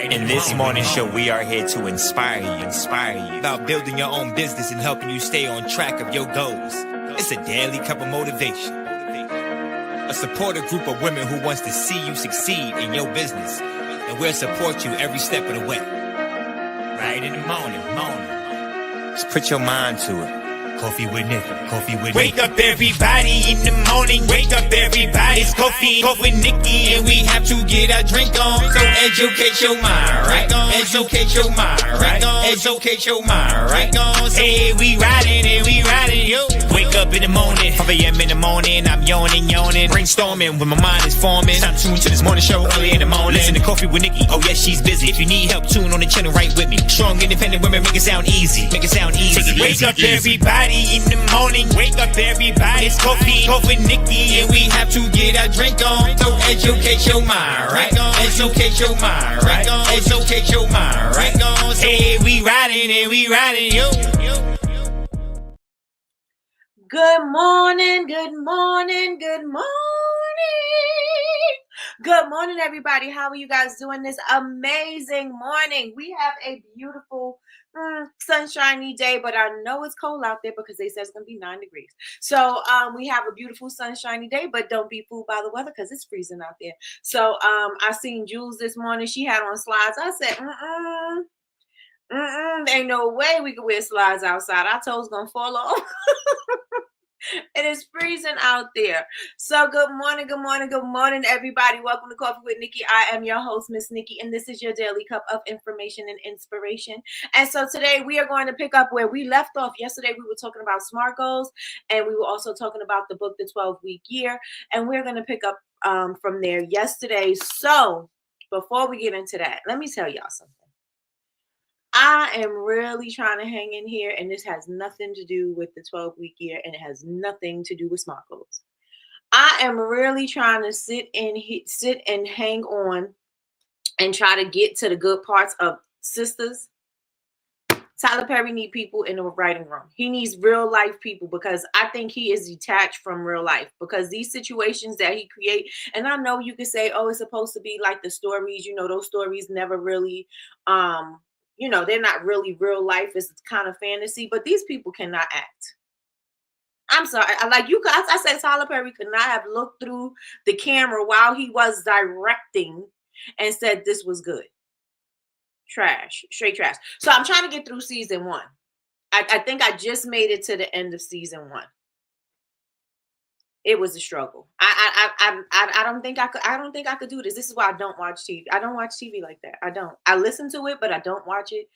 In this morning show, we are here to inspire you about building your own business and helping you stay on track of your goals. It's a daily cup of motivation. A supportive group of women who wants to see you succeed in your business, and we'll support you every step of the way. Right in the morning. Just put your mind to it. Coffee with Nikkie. Wake up everybody in the morning. Wake up everybody. It's coffee with Nikkie, and we have to get our drink on. So educate your mind, right? Educate your mind, right? Educate your mind, right? Hey, we riding, yo. Wake up in the morning, 5 a.m. in the morning. I'm yawning, brainstorming when my mind is forming. Time to tune to this morning show early in the morning. Listen to Coffee with Nikkie. Oh yes, she's busy. If you need help, tune on the channel right with me. Strong, independent women, make it sound easy. Take it Wake up everybody in the morning. Wake up everybody. It's coffee with Nikkie, and we have to get our drink on. So educate your mind, right? Educate your mind, right? Educate your mind, right? Hey, we riding, yo. Good morning, everybody. How are you guys doing this amazing morning? We have a beautiful, sunshiny day, but I know it's cold out there because they said it's going to be 9 degrees. So we have a beautiful, sunshiny day, but don't be fooled by the weather because it's freezing out there. So I seen Jules this morning. She had on slides. I said, ain't no way we could wear slides outside. Our toes going to fall off. It is freezing out there. So good morning, everybody. Welcome to Coffee with Nikkie. I am your host, Miss Nikkie, and this is your daily cup of information and inspiration. And so today we are going to pick up where we left off. Yesterday we were talking about SMART goals, and we were also talking about the book, The 12-Week Year, and we're going to pick up from there yesterday. So before we get into that, let me tell y'all something. I am really trying to hang in here, and this has nothing to do with the 12-week year, and it has nothing to do with SMART goals. I am really trying to sit and hang on and try to get to the good parts of sisters. Tyler Perry needs people in the writing room. He needs real life people because I think he is detached from real life because these situations that he create, and I know you could say, oh, it's supposed to be like the stories, those stories never really, they're not really real life. It's kind of fantasy, but these people cannot act. I'm sorry. I said Tyler Perry could not have looked through the camera while he was directing and said this was good. Trash, straight trash. So I'm trying to get through season 1. I think I just made it to the end of season 1. It was a struggle. I don't think I could do this. This is why I don't watch TV. I don't watch TV like that. I don't. I listen to it, but I don't watch it.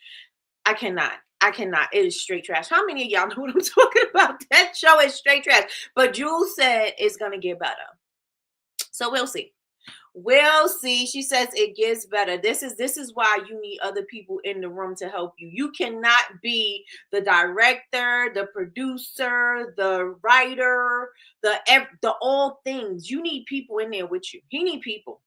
I cannot. It is straight trash. How many of y'all know what I'm talking about? That show is straight trash. But Jules said it's gonna get better. So we'll see. We'll see. She says it gets better. This is why you need other people in the room to help you. You cannot be the director, the producer, the writer, the all things. You need people in there with you. He need people.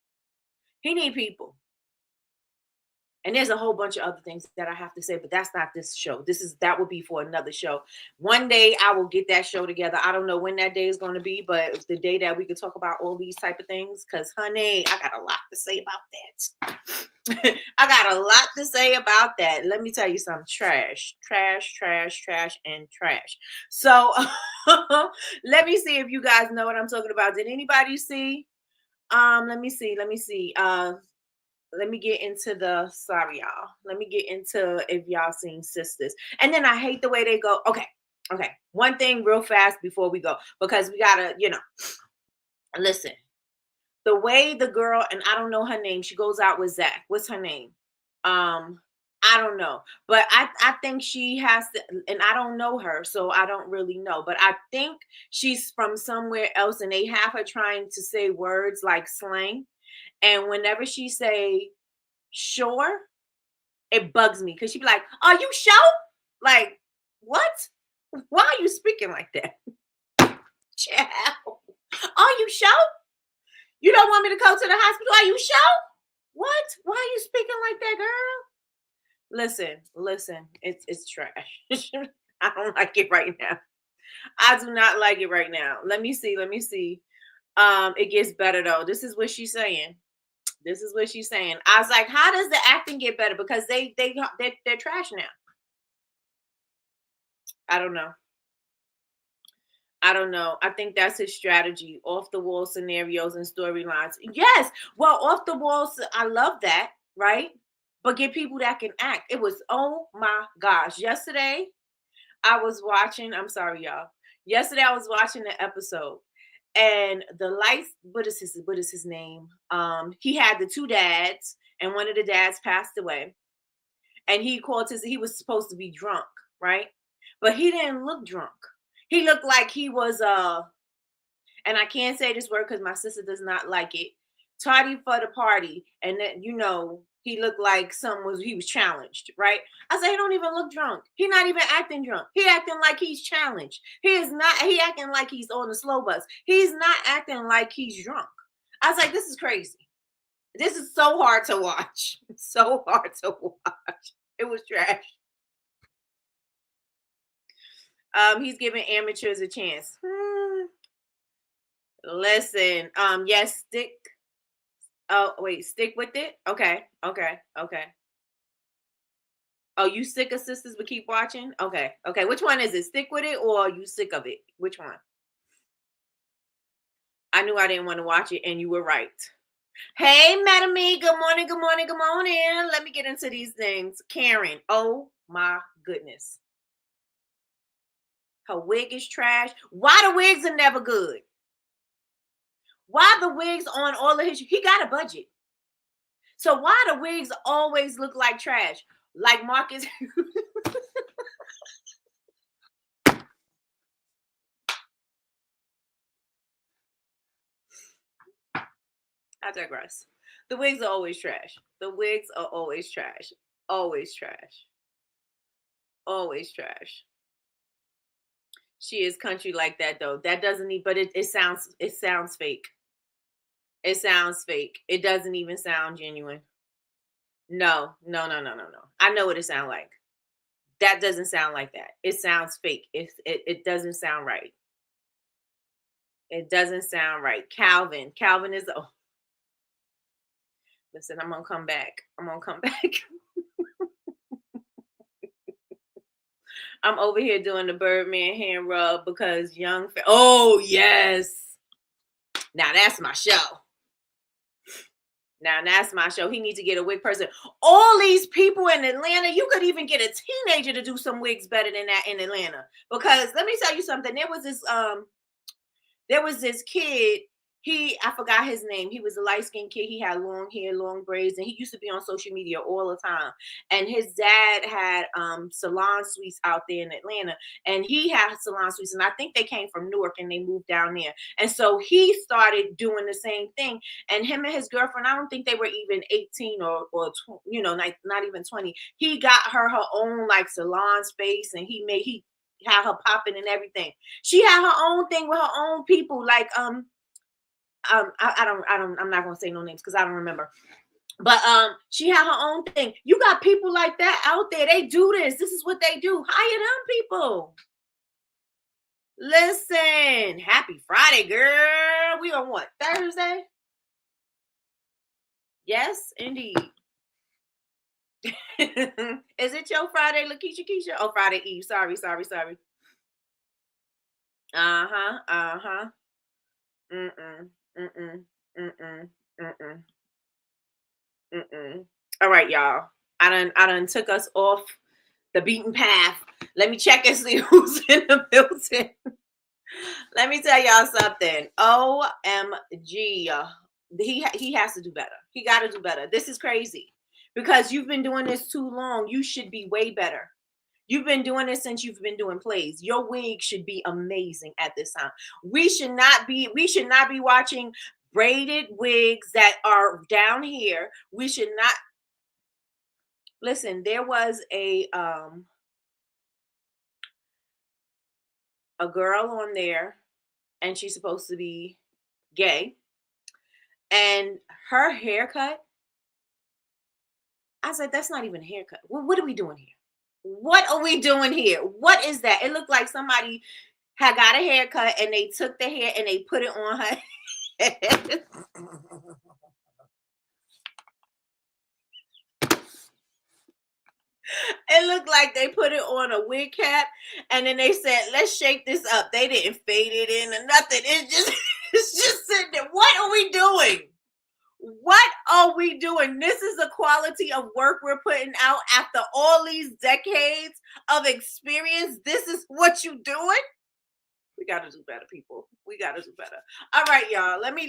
And there's a whole bunch of other things that I have to say, but that's not this show. That will be for another show. One day I will get that show together. I don't know when that day is going to be, but it's the day that we could talk about all these type of things. Because, honey, I got a lot to say about that. I got a lot to say about that. Let me tell you something. Trash, and trash. So let me see if you guys know what I'm talking about. Did anybody see? Let me see. Let me get into Let me get into if y'all seen Sisters. And then I hate the way they go. Okay. One thing real fast before we go, because we gotta, listen. The way the girl, and I don't know her name, she goes out with Zach. What's her name? I don't know. But I think she has to, and I don't know her, so I don't really know. But I think she's from somewhere else, and they have her trying to say words like slang. And whenever she say sure, it bugs me because she be like, are you sure? Like, what? Why are you speaking like that? Child, are you sure? You don't want me to go to the hospital? Are you sure? What? Why are you speaking like that, girl? Listen, it's trash. I don't like it right now. I do not like it right now. Let me see. It gets better though. This is what she's saying. This is what she's saying. I was like, how does the acting get better? Because they're trash now. I don't know. I think that's his strategy. Off the wall scenarios and storylines. Yes. Well, off the walls, I love that, right? But get people that can act. It was, oh my gosh. Yesterday, I was watching, I'm sorry, y'all. Yesterday I was watching the episode. And the lights, what is his name? He had the two dads, and one of the dads passed away. And he was supposed to be drunk, right? But he didn't look drunk. He looked like he was and I can't say this word because my sister does not like it. Tardy for the party, and then he looked like he was challenged, right? I said he don't even look drunk. He not even acting drunk. He acting like he's challenged. He acting like he's on the slow bus. He's not acting like he's drunk. I was like, this is crazy. This is so hard to watch. So hard to watch. It was trash. He's giving amateurs a chance. Listen, yes, stick with it. Okay. Oh, you sick of sisters but keep watching? Okay. Which one is it? Stick with it, or are you sick of it? Which one? I knew I didn't want to watch it, and you were right. Hey, Madam E, good morning. Let me get into these things. Karen, oh my goodness. Her wig is trash. Why the wigs are never good? Why the wigs on all of his? He got a budget. So why the wigs always look like trash? Like Marcus. I digress. The wigs are always trash. Always trash. She is country like that though. That doesn't even, but it sounds fake. It sounds fake. It doesn't even sound genuine. No. I know what it sounds like. That doesn't sound like that. It sounds fake. It doesn't sound right. It doesn't sound right. Calvin is listen, I'm gonna come back. I'm over here doing the Birdman hand rub because oh yes. Now that's my show. He needs to get a wig person. All these people in Atlanta, you could even get a teenager to do some wigs better than that in Atlanta. Because let me tell you something. There was this kid. I forgot his name. He was a light-skinned kid. He had long hair, long braids, and he used to be on social media all the time. And his dad had salon suites out there in Atlanta, and he had salon suites, and I think they came from Newark and they moved down there. And so he started doing the same thing. And him and his girlfriend, I don't think they were even 18 or not even 20. He got her own like salon space, and he had her popping and everything. She had her own thing with her own people, like I'm not gonna say no names because I don't remember. But she had her own thing. You got people like that out there. They do this. This is what they do. Hire them people. Listen, happy Friday, girl. We on what? Thursday? Yes, indeed. Is it your Friday, Lakeisha? Oh, Friday Eve. Sorry. Uh-huh. All right, y'all. I done took us off the beaten path. Let me check and see who's in the building. Let me tell y'all something. OMG. He has to do better. He got to do better. This is crazy because you've been doing this too long. You should be way better. You've been doing this since you've been doing plays. Your wig should be amazing at this time. We should not be watching braided wigs that are down here. We should not. Listen, there was a girl on there, and she's supposed to be gay, and her haircut, I said, that's not even a haircut. What are we doing here? What is that? It looked like somebody had got a haircut and they took the hair and they put it on her head. It looked like they put it on a wig cap, and then they said, "Let's shake this up." They didn't fade it in or nothing. It's just, it's just sitting there. What are we doing? What are we doing? This is the quality of work we're putting out after all these decades of experience. This is what you doing? We gotta do better, people. We gotta do better. All right, y'all. Let me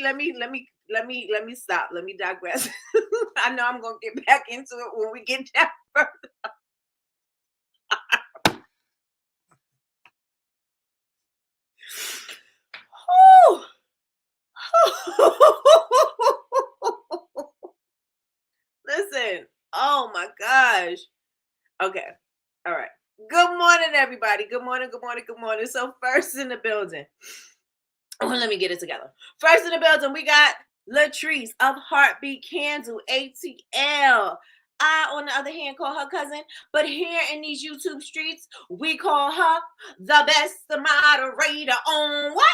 stop. Let me digress. I know I'm gonna get back into it when we get down further. Listen. Oh my gosh. Okay. All right. Good morning, everybody. Good morning. Good morning. Good morning. So first in the building. Oh, let me get it together. First in the building, we got Latrice of Heartbeat Candle, ATL. I, on the other hand, call her cousin, but here in these YouTube streets, we call her the best moderator on what?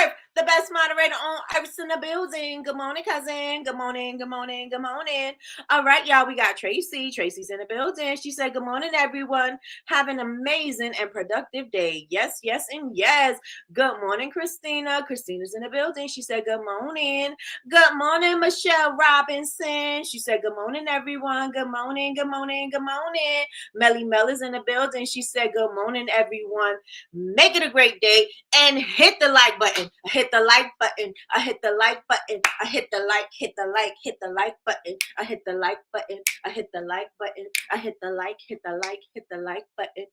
Earth, the best moderator on Earth's in the building. Good morning, cousin. Good morning, good morning, good morning. All right, y'all, we got Tracy. Tracy's in the building. She said, good morning, everyone. Have an amazing and productive day. Yes, yes, and yes. Good morning, Christina. Christina's in the building. She said, good morning. Good morning, Michelle Robinson. She said, good morning, everyone. Good morning, good morning, good morning. Melly Mel is in the building. She said, good morning, everyone. Make it a great day and hit the like button. I hit the like button. I hit the like button. I hit the like, hit the like, hit the like button. I hit the like button. I hit the like button. I hit the like, hit the like, hit the like button.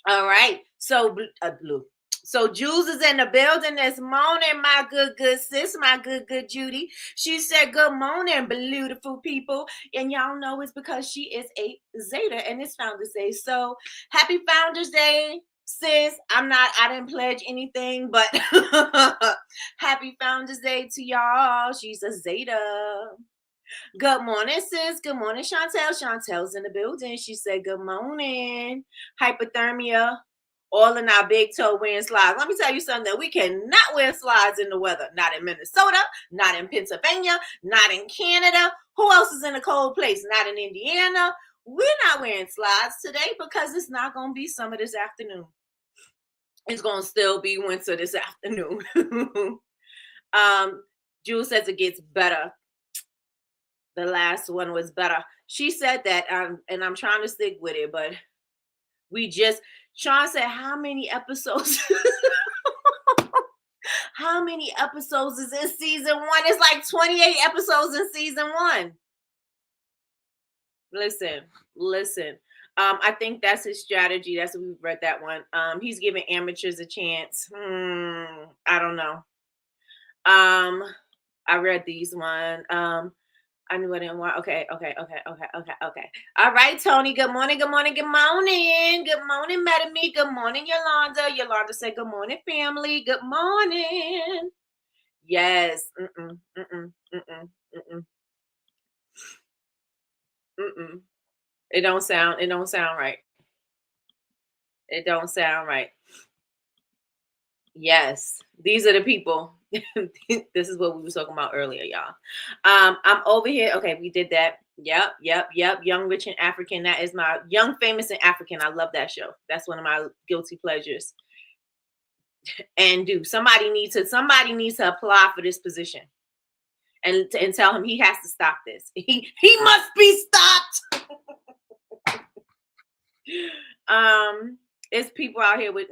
All right. So blue. So Jules is in the building this morning, my good sis, my good Judy. She said, good morning, beautiful people. And y'all know it's because she is a Zeta and it's Founders Day. So happy Founders Day, sis. I didn't pledge anything, but happy Founders Day to y'all. She's a Zeta. Good morning, sis. Good morning, Chantel. Chantel's in the building. She said, good morning. Hypothermia. All in our big toe wearing slides. Let me tell you something. We cannot wear slides in the weather. Not in Minnesota, not in Pennsylvania, not in Canada. Who else is in a cold place? Not in Indiana. We're not wearing slides today because it's not going to be summer this afternoon. It's going to still be winter this afternoon. Jules says it gets better. The last one was better. She said that, and I'm trying to stick with it, but Sean said, how many episodes? How many episodes is in season 1? It's like 28 episodes in season 1. Listen. I think that's his strategy. That's what we read that one. He's giving amateurs a chance. I don't know. I read these one. I knew I didn't want. Okay. All right, Tony. Good morning. Good morning. Good morning. Good morning, Metame. Good morning, Yolanda. Yolanda said, good morning, family. Good morning. Yes. It don't sound right. It don't sound right. Yes. These are the people. This is what we were talking about earlier, y'all. I'm over here. Okay, we did that. Yep. Young, Rich, and African. That is my Young, Famous, and African. I love that show. That's one of my guilty pleasures. And somebody needs to apply for this position, and tell him he has to stop this. He must be stopped. It's people out here with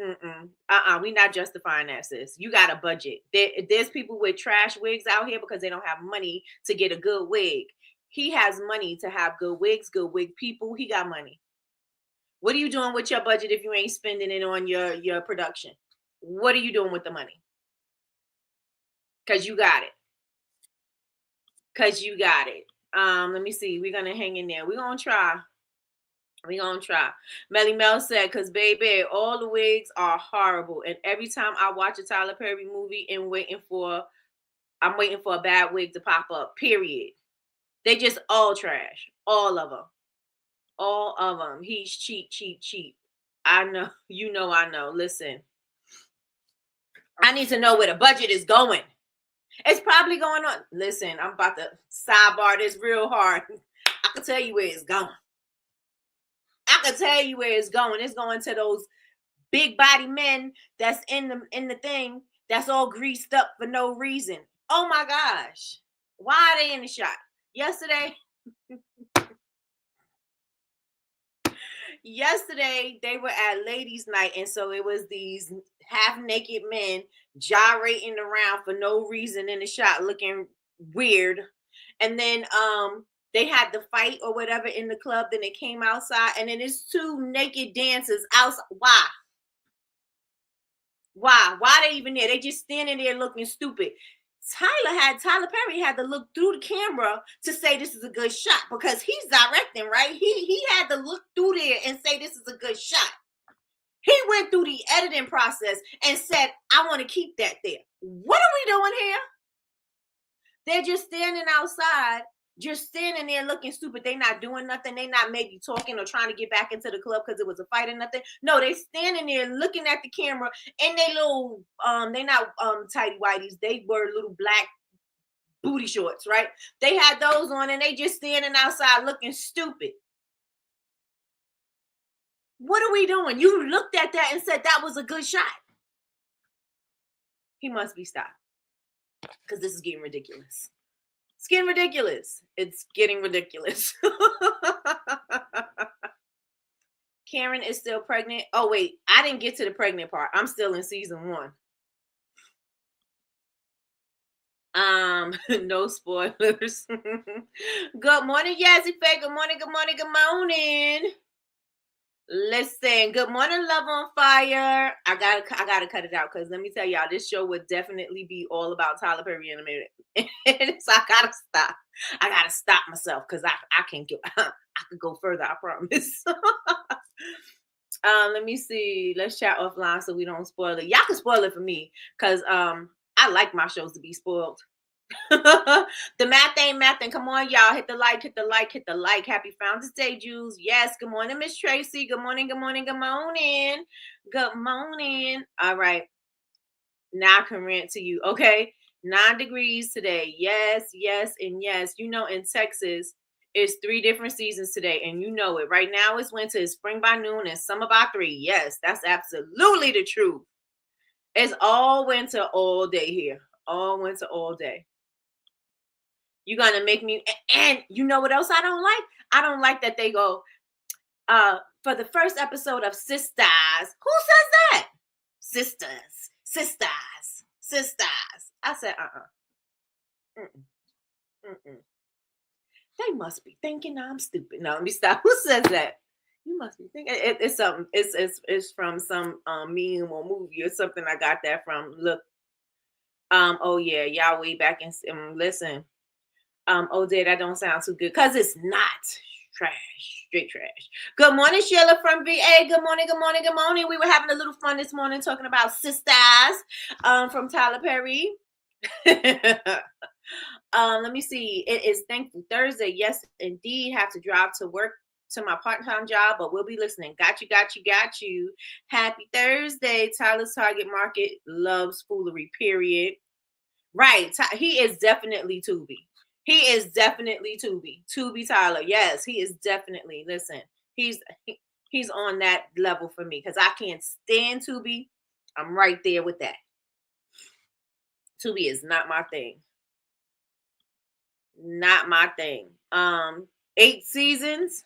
we not justifying that, sis. You got a budget. There's people with trash wigs out here because they don't have money to get a good wig. He has money to have good wigs, good wig people. He got money. What are you doing with your budget if you ain't spending it on your production? What are you doing with the money? Because you got it. Let me see. We're gonna hang in there. We're gonna try. Melly Mel said, because baby, all the wigs are horrible. And every time I watch a Tyler Perry movie I'm waiting for a bad wig to pop up, period. They just all trash. All of them. He's cheap. I know. I know. Listen. I need to know where the budget is going. It's probably going on. Listen, I'm about to sidebar this real hard. I can tell you where it's going. I can tell you where it's going. It's going to those big body men that's in the thing that's all greased up for no reason. Oh my gosh. Why are they in the shot? Yesterday they were at ladies' night, and so it was these half-naked men gyrating around for no reason in the shot, looking weird. And then they had the fight or whatever in the club. Then it came outside, and then it's two naked dancers outside. Why? Why they even there? They just standing there looking stupid. Tyler Perry had to look through the camera to say this is a good shot because he's directing, right? He had to look through there and say this is a good shot. He went through the editing process and said, I want to keep that there. What are we doing here? They're just standing outside, just standing there looking stupid. They're not doing nothing. They're not maybe talking or trying to get back into the club because it was a fight or nothing. No, they standing there looking at the camera and they little, they not tighty whities. They were little black booty shorts, right? They had those on and they just standing outside looking stupid. What are we doing? You looked at that and said that was a good shot. He must be stopped because this is getting ridiculous. It's getting ridiculous. It's getting ridiculous. Karen is still pregnant. Oh, wait. I didn't get to the pregnant part. I'm still in season 1. No spoilers. Good morning, Yazzie Faye. Good morning, good morning, good morning. Listen, good morning, Love on Fire. I gotta cut it out because let me tell y'all, this show would definitely be all about Tyler Perry in a minute. So I gotta stop. I gotta stop myself because I can go. I could go further. I promise. Let me see. Let's chat offline so we don't spoil it. Y'all can spoil it for me because I like my shows to be spoiled. The math ain't mathing. Come on, y'all. Hit the like, hit the like, hit the like. Happy Founders Day, Jews. Yes. Good morning, Miss Tracy. Good morning, good morning, good morning. Good morning. All right. Now I can rant to you. Okay. 9 degrees today. Yes, yes, and yes. You know, in Texas, it's 3 different seasons today, and you know it. Right now, it's winter, it's spring by noon, and summer by 3. Yes, that's absolutely the truth. It's all winter all day here. All winter all day. You're going to make me, and you know what else I don't like? I don't like that they go, for the first episode of Sisters. Who says that? Sisters. I said, They must be thinking I'm stupid. No, let me stop. Who says that? You must be thinking it's something. It's from some meme or movie or something. I got that from. Look. Oh yeah, y'all way back in. Listen. Oh, dear, that don't sound too good because it's not trash, straight trash. Good morning, Sheila from VA. Good morning, good morning, good morning. We were having a little fun this morning talking about Sisters from Tyler Perry. Let me see. It is Thankful Thursday. Yes, indeed. Have to drive to work to my part-time job, but we'll be listening. Got you. Happy Thursday. Tyler's target market loves foolery, period. Right. He is definitely Tubi. He is definitely Tubi Tyler. Yes, he is definitely. Listen, he's on that level for me because I can't stand Tubi. I'm right there with that. Tubi is not my thing. Not my thing. 8 seasons.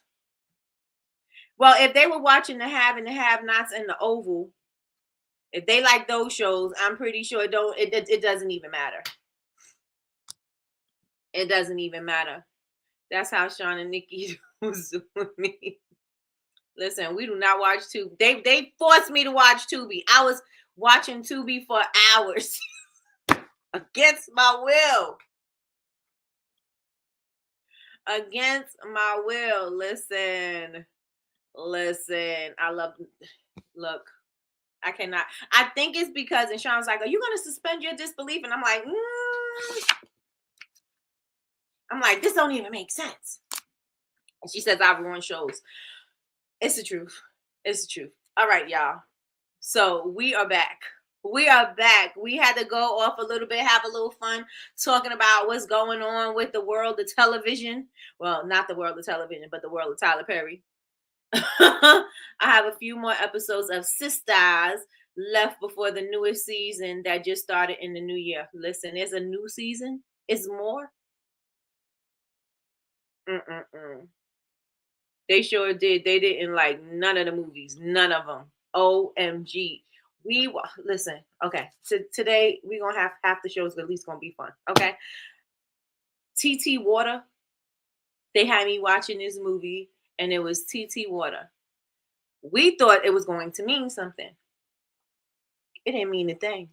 Well, if they were watching the Have and the Have-Nots and the Oval, if they like those shows, I'm pretty sure it doesn't even matter. It doesn't even matter. That's how Sean and Nikki was doing me. Listen, we do not watch Tubi. They forced me to watch Tubi. I was watching Tubi for hours against my will. Against my will. Listen. I look. I cannot. I think it's because, and Sean's like, are you going to suspend your disbelief? And I'm like, this don't even make sense. And she says, I've ruined shows. It's the truth. All right, y'all. So we are back. We are back. We had to go off a little bit, have a little fun talking about what's going on with the world of television. Well, not the world of television, but the world of Tyler Perry. I have a few more episodes of Sisters left before the newest season that just started in the new year. Listen, there's a new season. It's more. Mm-mm-mm. They sure did. They didn't like none of the movies. None of them. OMG. Listen. Okay. Today we're gonna have half the shows at least gonna be fun. Okay. TT Water. They had me watching this movie, and it was TT Water. We thought it was going to mean something. It didn't mean a thing.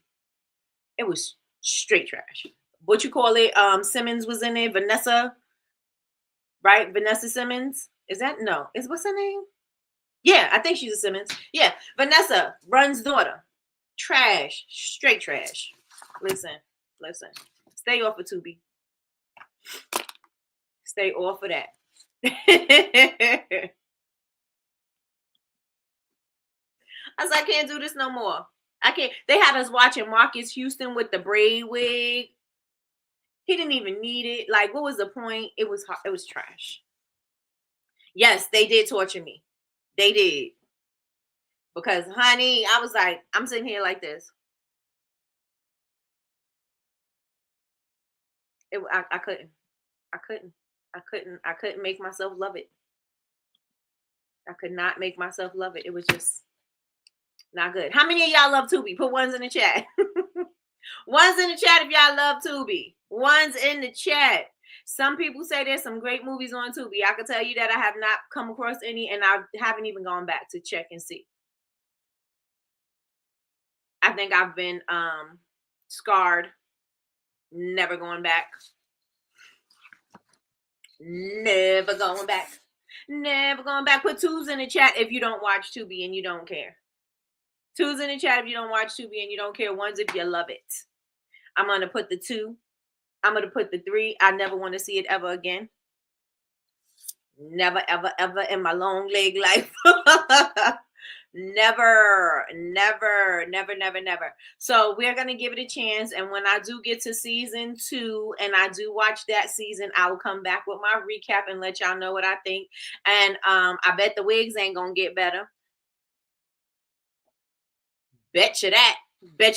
It was straight trash. What you call it? Simmons was in it. Vanessa, right? Vanessa Simmons. Is that no? Is what's her name? Yeah, I think she's a Simmons. Yeah, Vanessa Run's daughter. Trash, straight trash. Listen. Stay off of Tubi. Stay off of that. I was like, I can't do this no more. I can't. They had us watching Marcus Houston with the braid wig. He didn't even need it. Like, what was the point? It was trash. Yes, they did torture me. They did. Because, honey, I was like, I'm sitting here like this. I couldn't. I couldn't make myself love it. I could not make myself love it. It was just not good. How many of y'all love Tubi? Put ones in the chat. Ones in the chat if y'all love Tubi. Ones in the chat. Some people say there's some great movies on Tubi. I can tell you that I have not come across any, and I haven't even gone back to check and see. I think I've been scarred. Never going back. Never going back. Never going back. Put twos in the chat if you don't watch Tubi and you don't care. Twos in the chat if you don't watch Tubi and you don't care. Ones if you love it. I'm going to put the 2. I'm going to put the 3. I never want to see it ever again. Never, ever, ever in my long leg life. Never. So we're going to give it a chance. And when I do get to season 2 and I do watch that season, I will come back with my recap and let y'all know what I think. And I bet the wigs ain't going to get better. Bet you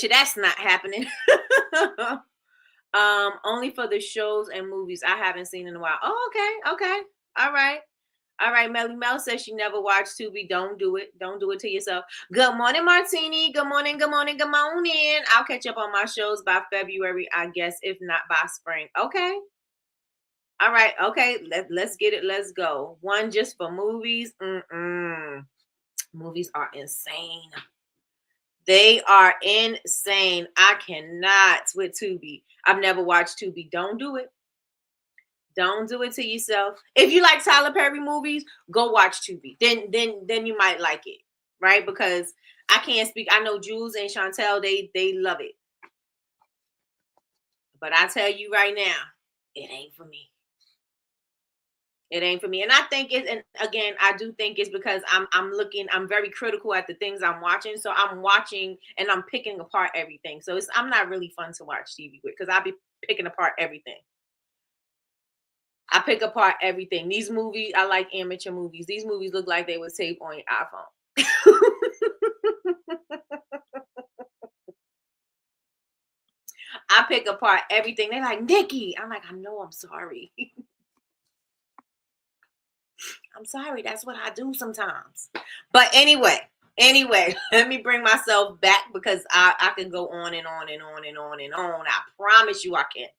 that's not happening. Only for the shows and movies I haven't seen in a while. Oh, okay. All right. Melly Mel says she never watched Tubi. Don't do it. Don't do it to yourself. Good morning, Martini. Good morning. I'll catch up on my shows by February, I guess, if not by spring. Okay. All right. Okay. Let's get it. Let's go. One just for movies. Movies are insane. They are insane. I cannot with Tubi. I've never watched Tubi. Don't do it. Don't do it to yourself. If you like Tyler Perry movies, go watch Tubi. Then you might like it, right? Because I can't speak. I know Jules and Chantel, they love it. But I tell you right now, it ain't for me. It ain't for me. And I think and again, I do think it's because I'm very critical at the things I'm watching. So I'm watching and I'm picking apart everything. So I'm not really fun to watch TV with because I'll be picking apart everything. I pick apart everything. These movies, I like amateur movies. These movies look like they were taped on your iPhone. I pick apart everything. They're like, Nikki. I'm like, I know, I'm sorry. I'm sorry. That's what I do sometimes. But anyway, let me bring myself back because I can go on and on. I promise you I can.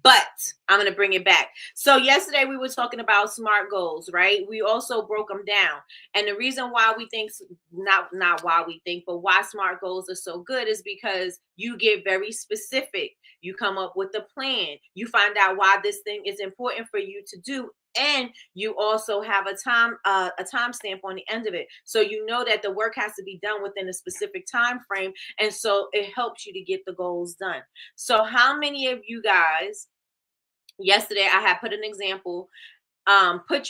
But I'm going to bring it back. So yesterday we were talking about SMART goals, right? We also broke them down. And the reason why we think, not why we think, but why SMART goals are so good is because you get very specific. You come up with a plan. You find out why this thing is important for you to do. And you also have a time stamp on the end of it. So you know that the work has to be done within a specific time frame. And so it helps you to get the goals done. So how many of you guys, yesterday I had put an example, put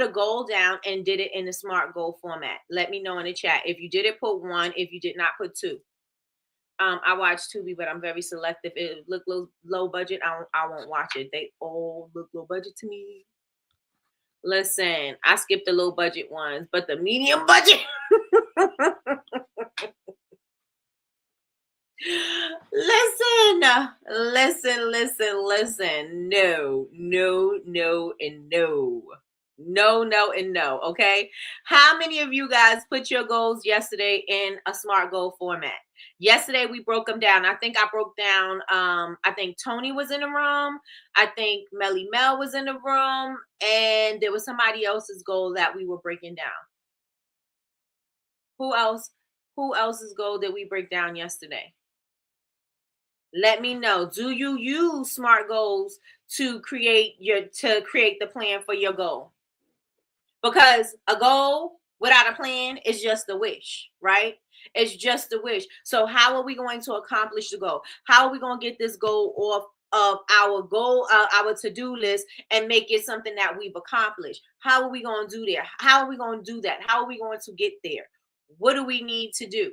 a goal down and did it in the SMART goal format. Let me know in the chat. If you did it, put 1. If you did not, put 2. I watch Tubi, but I'm very selective. It look low budget. I won't watch it. They all look low budget to me. Listen, I skipped the low budget ones, but the medium budget. Listen. No, and no. No, and no. Okay. How many of you guys put your goals yesterday in a SMART goal format? Yesterday we broke them down. I think I broke down. I think Tony was in the room. I think Melly Mel was in the room, and there was somebody else's goal that we were breaking down. Who else? Who else's goal did we break down yesterday? Let me know. Do you use SMART goals to create the plan for your goal? Because a goal without a plan is just a wish, right? It's just a wish. So how are we going to accomplish the goal? How are we going to get this goal off of our to-do list and make it something that we've accomplished? How are we going to do that? How are we going to do that? How are we going to get there? What do we need to do?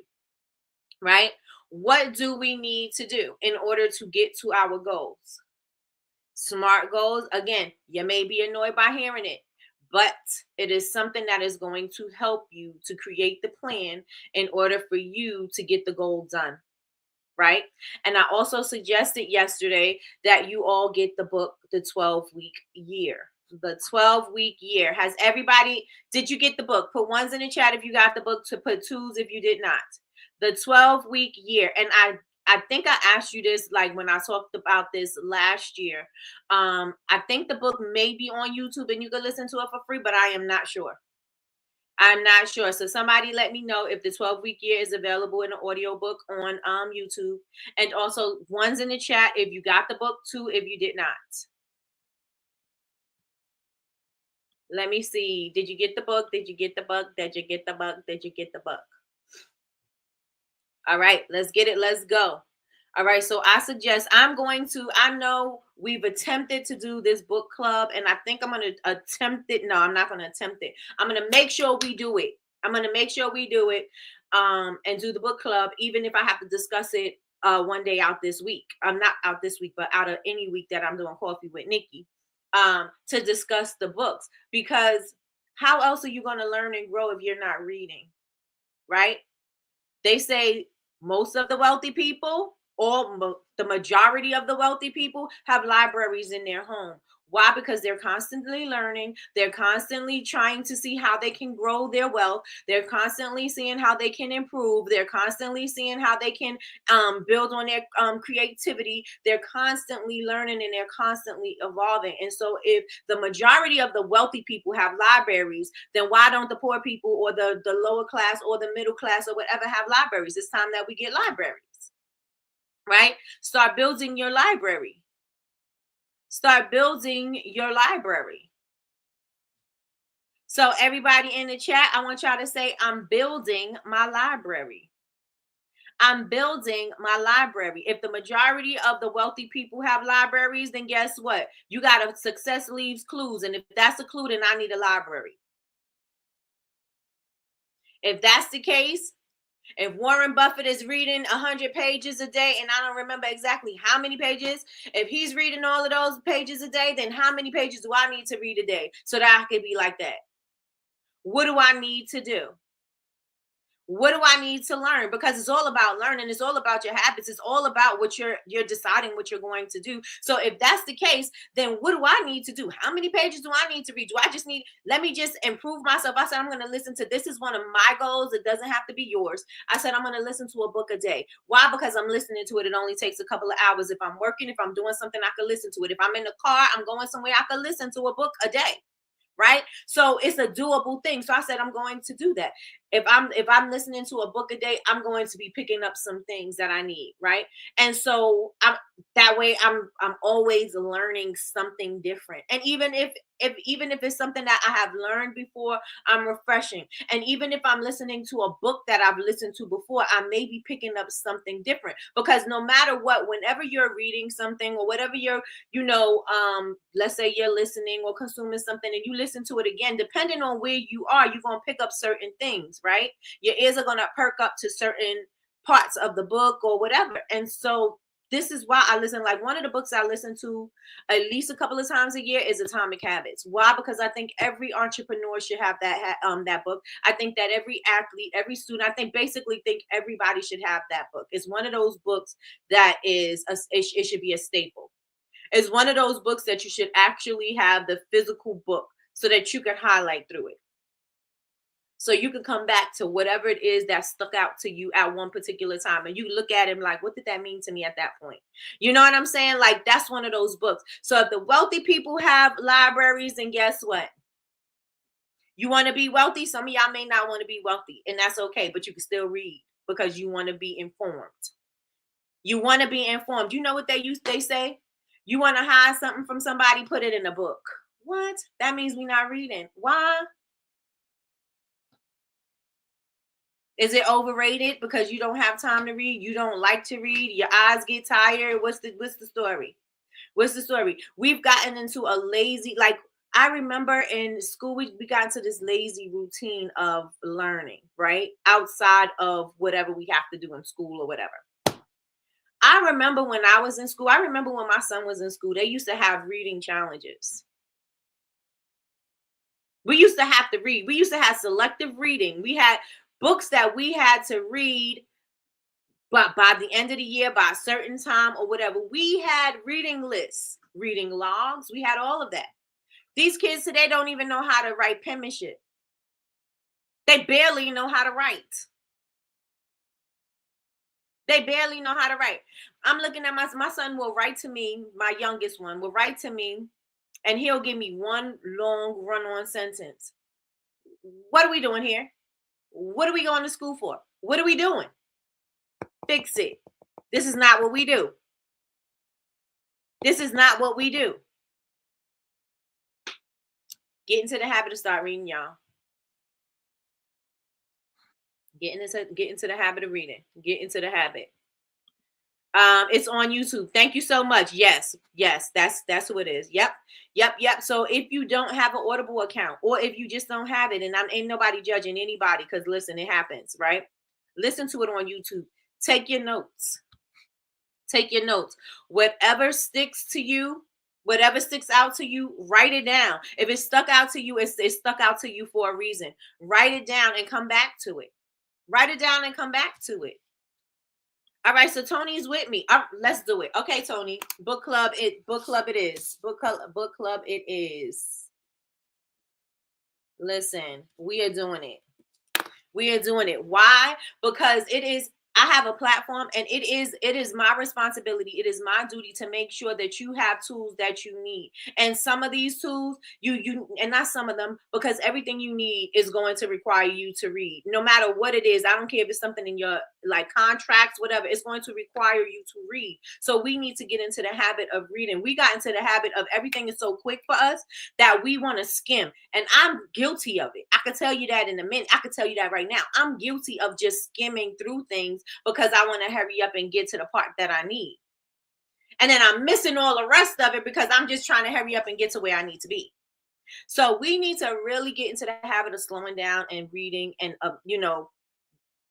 Right? What do we need to do in order to get to our goals? SMART goals, again, you may be annoyed by hearing it, but it is something that is going to help you to create the plan in order for you to get the goal done. Right? And I also suggested yesterday that you all get the book, The 12-Week Year. The 12-Week Year. Did you get the book? Put ones in the chat if you got the book, to put twos if you did not. The 12-Week Year. And I think I asked you this like when I talked about this last year. I think the book may be on YouTube and you can listen to it for free, but I am not sure. I'm not sure. So somebody let me know if the 12-Week Year is available in an audio book on YouTube. And also ones in the chat if you got the book, two if you did not. Let me see. Did you get the book? Did you get the book? Did you get the book? Did you get the book? All right, let's get it. Let's go. All right, so I know we've attempted to do this book club, and I think I'm going to attempt it. No, I'm not going to attempt it. I'm going to make sure we do it. And do the book club, even if I have to discuss it one day out this week. I'm not out this week, but out of any week that I'm doing coffee with Nikki, to discuss the books. Because how else are you going to learn and grow if you're not reading, right? They say most of the wealthy people, or the majority of the wealthy people, have libraries in their home. Why? Because they're constantly learning. They're constantly trying to see how they can grow their wealth. They're constantly seeing how they can improve. They're constantly seeing how they can build on their creativity. They're constantly learning and they're constantly evolving. And so if the majority of the wealthy people have libraries, then why don't the poor people or the lower class or the middle class or whatever have libraries? It's time that we get libraries, right? Start building your library. Start building your library. So everybody in the chat, I want y'all to say, I'm building my library. I'm building my library. If the majority of the wealthy people have libraries, then guess what? You got to success leaves clues. And if that's a clue, then I need a library. If that's the case, if Warren Buffett is reading 100 pages a day, and I don't remember exactly how many pages, if he's reading all of those pages a day, then how many pages do I need to read a day so that I can be like that? What do I need to do? What do I need to learn? Because it's all about learning. It's all about your habits. It's all about what you're deciding what you're going to do. So if that's the case, then what do I need to do? How many pages do I need to read? Let me just improve myself. I said, I'm going to listen to, this is one of my goals. It doesn't have to be yours. I said, I'm going to listen to a book a day. Why? Because I'm listening to it. It only takes a couple of hours. If I'm working, if I'm doing something, I can listen to it. If I'm in the car, I'm going somewhere, I can listen to a book a day. Right? So it's a doable thing. So I said, I'm going to do that. If I'm listening to a book a day, I'm going to be picking up some things that I need. Right. And so that way I'm always learning something different. And even if it's something that I have learned before, I'm refreshing. And even if I'm listening to a book that I've listened to before, I may be picking up something different. Because no matter what, whenever you're reading something or whatever let's say you're listening or consuming something and you listen to it again, depending on where you are, you're going to pick up certain things, right? Your ears are going to perk up to certain parts of the book or whatever. And so this is why I listen. Like one of the books I listen to at least a couple of times a year is Atomic Habits. Why? Because I think every entrepreneur should have that book. I think that every athlete, every student, I think everybody should have that book. It's one of those books that it should be a staple. It's one of those books that you should actually have the physical book so that you can highlight through it. So you can come back to whatever it is that stuck out to you at one particular time. And you look at him like, what did that mean to me at that point? You know what I'm saying? Like, that's one of those books. So if the wealthy people have libraries, then guess what? You want to be wealthy? Some of y'all may not want to be wealthy, and that's okay, but you can still read because you want to be informed. You want to be informed. You know what they say? You want to hide something from somebody, put it in a book. What? That means we're not reading. Why? Is it overrated because you don't have time to read? You don't like to read? Your eyes get tired? What's the story? What's the story? We've gotten into a lazy, like I remember in school, we got into this lazy routine of learning, right? Outside of whatever we have to do in school or whatever. I remember when I was in school, I remember when my son was in school, they used to have reading challenges. We used to have to read. We used to have selective reading. We had books that we had to read, but by the end of the year, by a certain time or whatever, we had reading lists, reading logs. We had all of that. These kids today don't even know how to write penmanship. They barely know how to write. They barely know how to write. I'm looking at my son will write to me, my youngest one will write to me, and he'll give me one long run-on sentence. What are we doing here? What are we going to school for? What are we doing? Fix it. This is not what we do. This is not what we do. Get into the habit of start reading, y'all. Get into the habit of reading. Get into the habit. It's on YouTube. Thank you so much. Yes, that's who it is. Yep. So if you don't have an Audible account, or if you just don't have it, and ain't nobody judging anybody, because listen, it happens, right? Listen to it on YouTube. Take your notes. Take your notes. Whatever sticks to you, whatever sticks out to you, write it down. If it stuck out to you, it's stuck out to you for a reason. Write it down and come back to it. Write it down and come back to it. All right, so Tony's with me. Let's do it. Okay, Tony. Book club it is. Book club it is. Listen, we are doing it. We are doing it. Why? Because I have a platform, and it is my responsibility. It is my duty to make sure that you have tools that you need. And some of these tools, and not some of them, because everything you need is going to require you to read. No matter what it is, I don't care if it's something in your like contracts, whatever, it's going to require you to read. So we need to get into the habit of reading. We got into the habit of everything is so quick for us that we want to skim. And I'm guilty of it. I can tell you that in a minute. I can tell you that right now. I'm guilty of just skimming through things because I want to hurry up and get to the part that I need. And then I'm missing all the rest of it because I'm just trying to hurry up and get to where I need to be. So we need to really get into the habit of slowing down and reading and,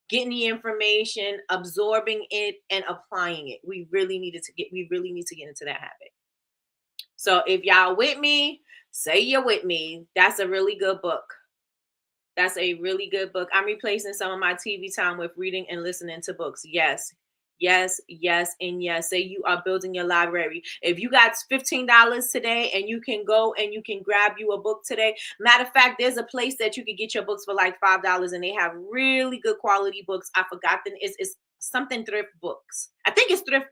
getting the information, absorbing it, and applying it. We really need to get into that habit. So if y'all with me, say you're with me. That's a really good book. That's a really good book. I'm replacing some of my TV time with reading and listening to books. Yes, and yes. Say you are building your library. If you got $15 today and you can go and you can grab you a book today. Matter of fact, there's a place that you can get your books for like $5 and they have really good quality books. I forgot it's something thrift books. I think it's thrift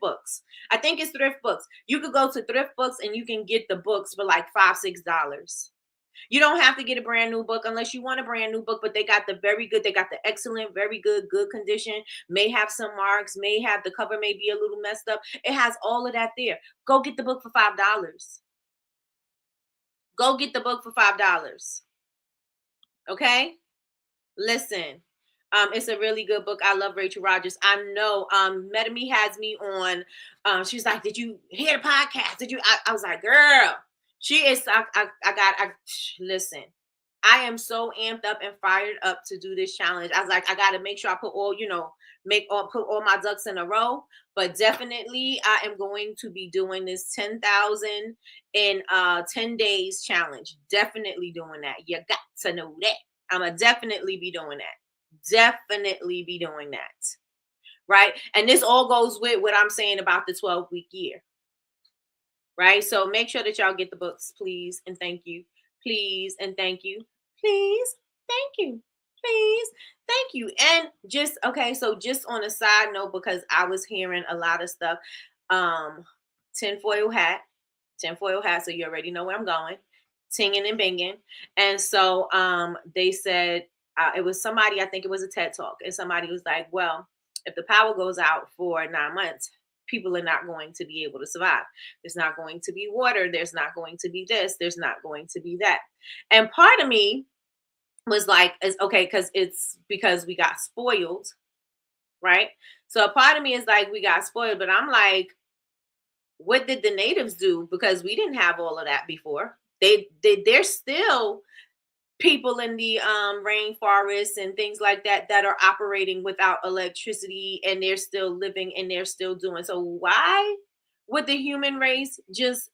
books. You could go to thrift books and you can get the books for like $5-6. You don't have to get a brand new book unless you want a brand new book, but they got the excellent, very good condition, may have some marks, may have the cover may be a little messed up. It has all of that there. Go get the book for $5. Go get the book for $5. Okay? Listen. It's a really good book. I love Rachel Rogers. I know Metame has me on. She's like, did you hear the podcast? I was like, girl, she is. Listen. I am so amped up and fired up to do this challenge. I was like, I got to make sure I put all, put all my ducks in a row. But definitely, I am going to be doing this 10,000 in 10 days challenge. Definitely doing that. You got to know that. I'm gonna definitely be doing that. Definitely be doing that. Right. And this all goes with what I'm saying about the 12-week year. Right. So make sure that y'all get the books, please. And thank you. Please. And thank you. Please. Thank you. Please. Thank you. And just, okay. So just on a side note, because I was hearing a lot of stuff, um, tinfoil hat, so you already know where I'm going, tinging and binging. And so they said, it was somebody, I think it was a TED talk, and somebody was like, well, if the power goes out for 9 months, people are not going to be able to survive. There's not going to be water. There's not going to be this. There's not going to be that. And part of me was like, it's okay, because we got spoiled, right? So a part of me is like, we got spoiled, but I'm like, what did the natives do? Because we didn't have all of that before. They're still people in the rainforests and things like that are operating without electricity, and they're still living and they're still doing. So why would the human race just,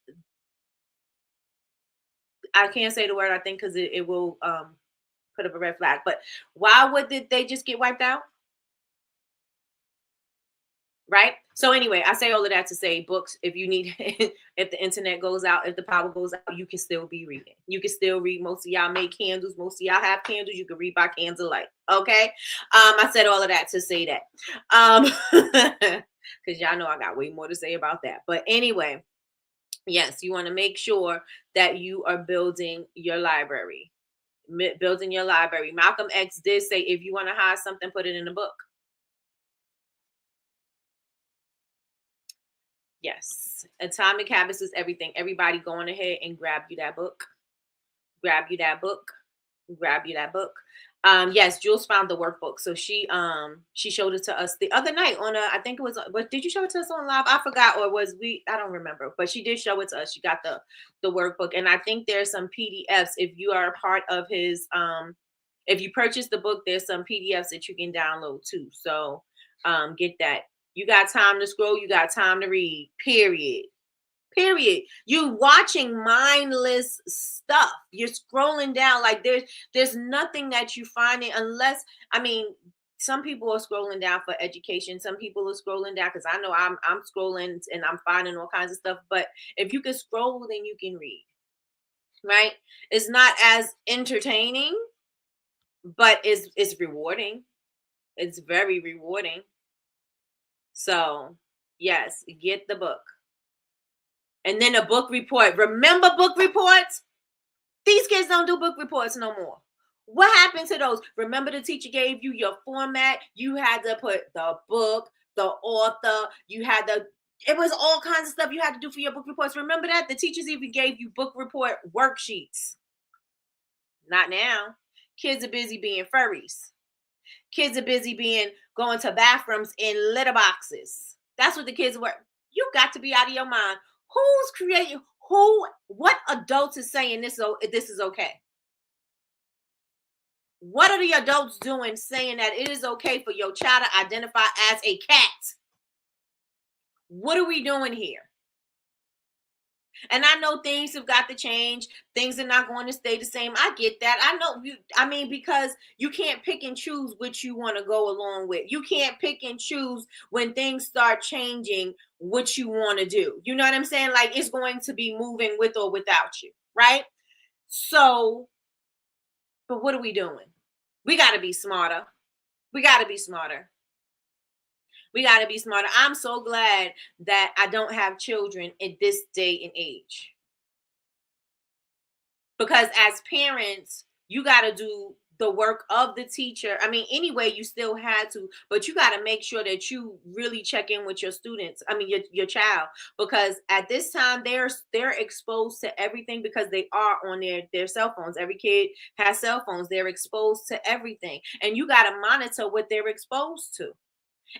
I can't say the word, I think, because it will put up a red flag, but why would they just get wiped out? Right. So anyway, I say all of that to say, books, if you need, if the internet goes out, if the power goes out, you can still be reading. You can still read. Most of y'all make candles. Most of y'all have candles. You can read by candlelight. Okay. I said all of that to say that. Because y'all know I got way more to say about that. But anyway, yes, you want to make sure that you are building your library. Building your library. Malcolm X did say, if you want to hide something, put it in a book. Yes. Atomic Habits is everything. Everybody go on ahead and grab you that book. Grab you that book. Grab you that book. Yes, Jules found the workbook. So she showed it to us the other night on I think it was, but did you show it to us on live? I forgot, or was I don't remember, but she did show it to us. She got the workbook. And I think there's some PDFs if you are a part of his if you purchase the book, there's some PDFs that you can download too. So get that. You got time to scroll, you got time to read, period. Period. You watching mindless stuff. You're scrolling down like there's nothing that you find it, unless, I mean, some people are scrolling down for education. Some people are scrolling down because I know I'm scrolling and I'm finding all kinds of stuff. But if you can scroll, then you can read. Right? It's not as entertaining, but it's rewarding. It's very rewarding. So yes, get the book. And then a book report. Remember book reports? These kids don't do book reports no more. What happened to those? Remember the teacher gave you your format? You had to put the book, the author, it was all kinds of stuff you had to do for your book reports. Remember that? The teachers even gave you book report worksheets. Not now. Kids are busy being furries. Kids are busy going to bathrooms in litter boxes. That's what the kids were. You got to be out of your mind. Who's creating? What adults is saying this is okay? What are the adults doing saying that it is okay for your child to identify as a cat? What are we doing here? And I know things have got to change. Things are not going to stay the same. I get that. I know because you can't pick and choose what you want to go along with. You can't pick and choose when things start changing what you want to do. You know what I'm saying? Like, it's going to be moving with or without you, right? So, but what are we doing? We got to be smarter. We got to be smarter. We got to be smarter. I'm so glad that I don't have children at this day and age. Because as parents, you got to do the work of the teacher. I mean, anyway, you still had to, but you got to make sure that you really check in with your students. I mean, your child, because at this time they're exposed to everything because they are on their cell phones. Every kid has cell phones. They're exposed to everything, and you got to monitor what they're exposed to.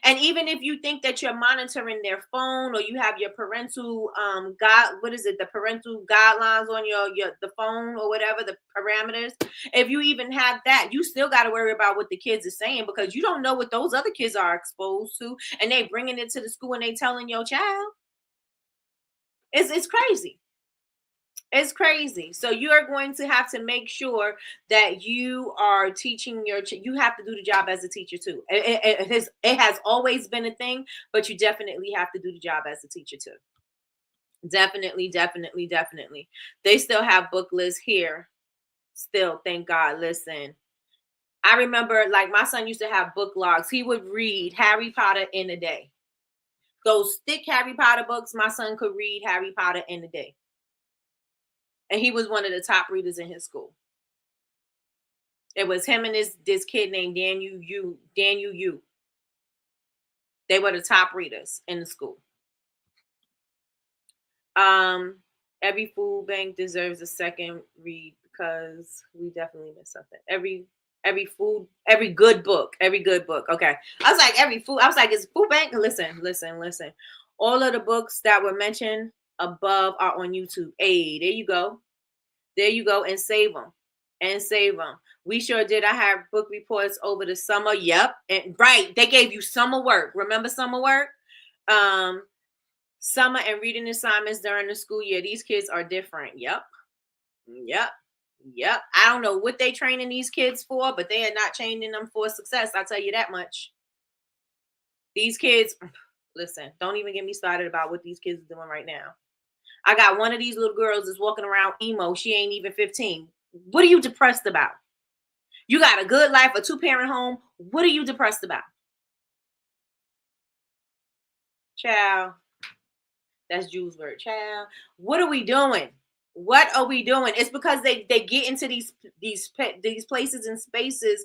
And even if you think that you're monitoring their phone or you have your parental the parental guidelines on your the phone or whatever, the parameters, if you even have that, you still got to worry about what the kids are saying, because you don't know what those other kids are exposed to, and they bringing it to the school and they telling your child. It's crazy. It's crazy. So you are going to have to make sure that you are teaching you have to do the job as a teacher too. It has always been a thing, but you definitely have to do the job as a teacher too. Definitely, definitely, definitely. They still have book lists here. Still, thank God. Listen, I remember, like, my son used to have book logs. He would read Harry Potter in a day. Those thick Harry Potter books, my son could read Harry Potter in a day. And he was one of the top readers in his school. It was him and this kid named Daniel Yu. They were the top readers in the school. Every food bank deserves a second read because we definitely missed something. Every good book. Okay. I was like, is food bank? Listen. All of the books that were mentioned above are on YouTube. Hey, there you go. And save them. We sure did. I have book reports over the summer. Yep. And right, they gave you summer work. Remember summer work? Summer and reading assignments during the school year. These kids are different. Yep. I don't know what they training these kids for, but they are not training them for success. I'll tell you that much. These kids, listen, don't even get me started about what these kids are doing right now. I got one of these little girls that's walking around emo. She ain't even 15. What are you depressed about? You got a good life, a 2-parent home. What are you depressed about? Child. That's Jules' word. Child. What are we doing? It's because they get into these places and spaces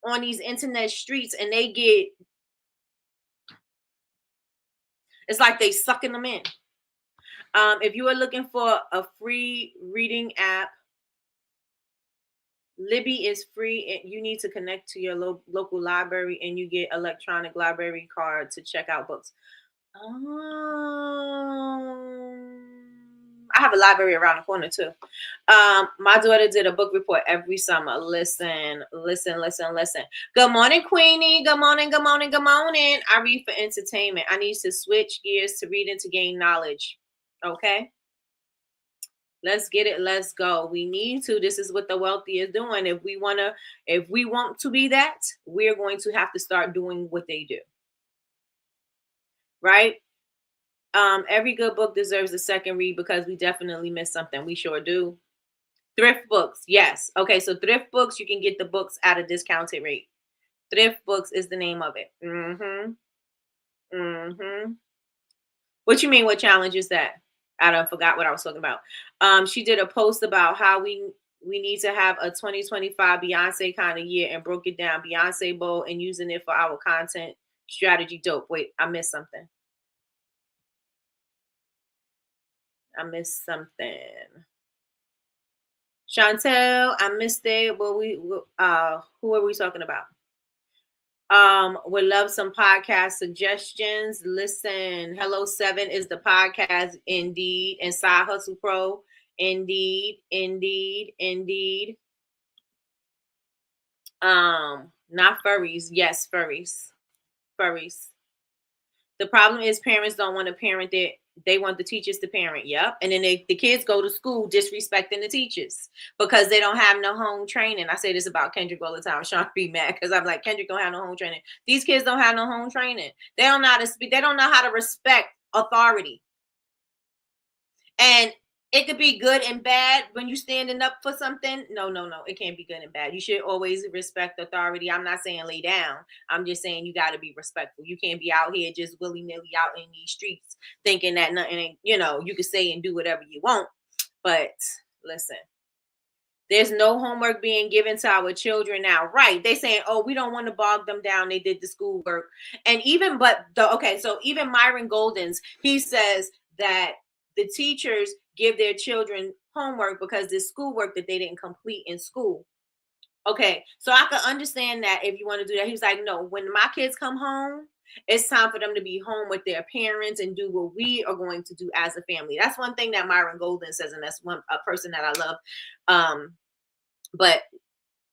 on these internet streets, and it's like they sucking them in. If you are looking for a free reading app, Libby is free, and you need to connect to your local library, and you get electronic library card to check out books. I have a library around the corner too. My daughter did a book report every summer. Listen. Good morning, Queenie. Good morning. I read for entertainment. I need to switch gears to reading to gain knowledge. Okay. Let's get it. Let's go. We need to. This is what the wealthy is doing. If we want to be that, we're going to have to start doing what they do. Right? Every good book deserves a second read because we definitely missed something. We sure do. Thrift books. Yes. Okay. So thrift books, you can get the books at a discounted rate. Thrift books is the name of it. What you mean? What challenge is that? I forgot what I was talking about. She did a post about how we need to have a 2025 Beyonce kind of year and broke it down. Beyonce Bowl and using it for our content strategy. Dope. Wait, I missed something. Chantel, I missed it. Who are we talking about? Would love some podcast suggestions. Listen, Hello 7 is the podcast, indeed, and Side Hustle Pro, indeed. Not furries. Yes, furries. The problem is parents don't want to parent it. They want the teachers to parent. Yep. And then the kids go to school disrespecting the teachers because they don't have no home training. I say this about Kendrick all the time. Sean be mad because I'm like, Kendrick don't have no home training. These kids don't have no home training. They don't know how to speak. They don't know how to respect authority. And it could be good and bad when you're standing up for something. No. It can't be good and bad. You should always respect authority. I'm not saying lay down. I'm just saying you got to be respectful. You can't be out here just willy-nilly out in these streets thinking that nothing ain't, you can say and do whatever you want. But listen, there's no homework being given to our children now. Right. They saying, oh, we don't want to bog them down. They did the schoolwork. And even Myron Golden's, he says that the teachers give their children homework because there's schoolwork that they didn't complete in school. Okay, so I can understand that if you want to do that. He was like, no, when my kids come home, It's time for them to be home with their parents and do what we are going to do as a family. That's one thing that Myron Golden says, and that's a person that I love. But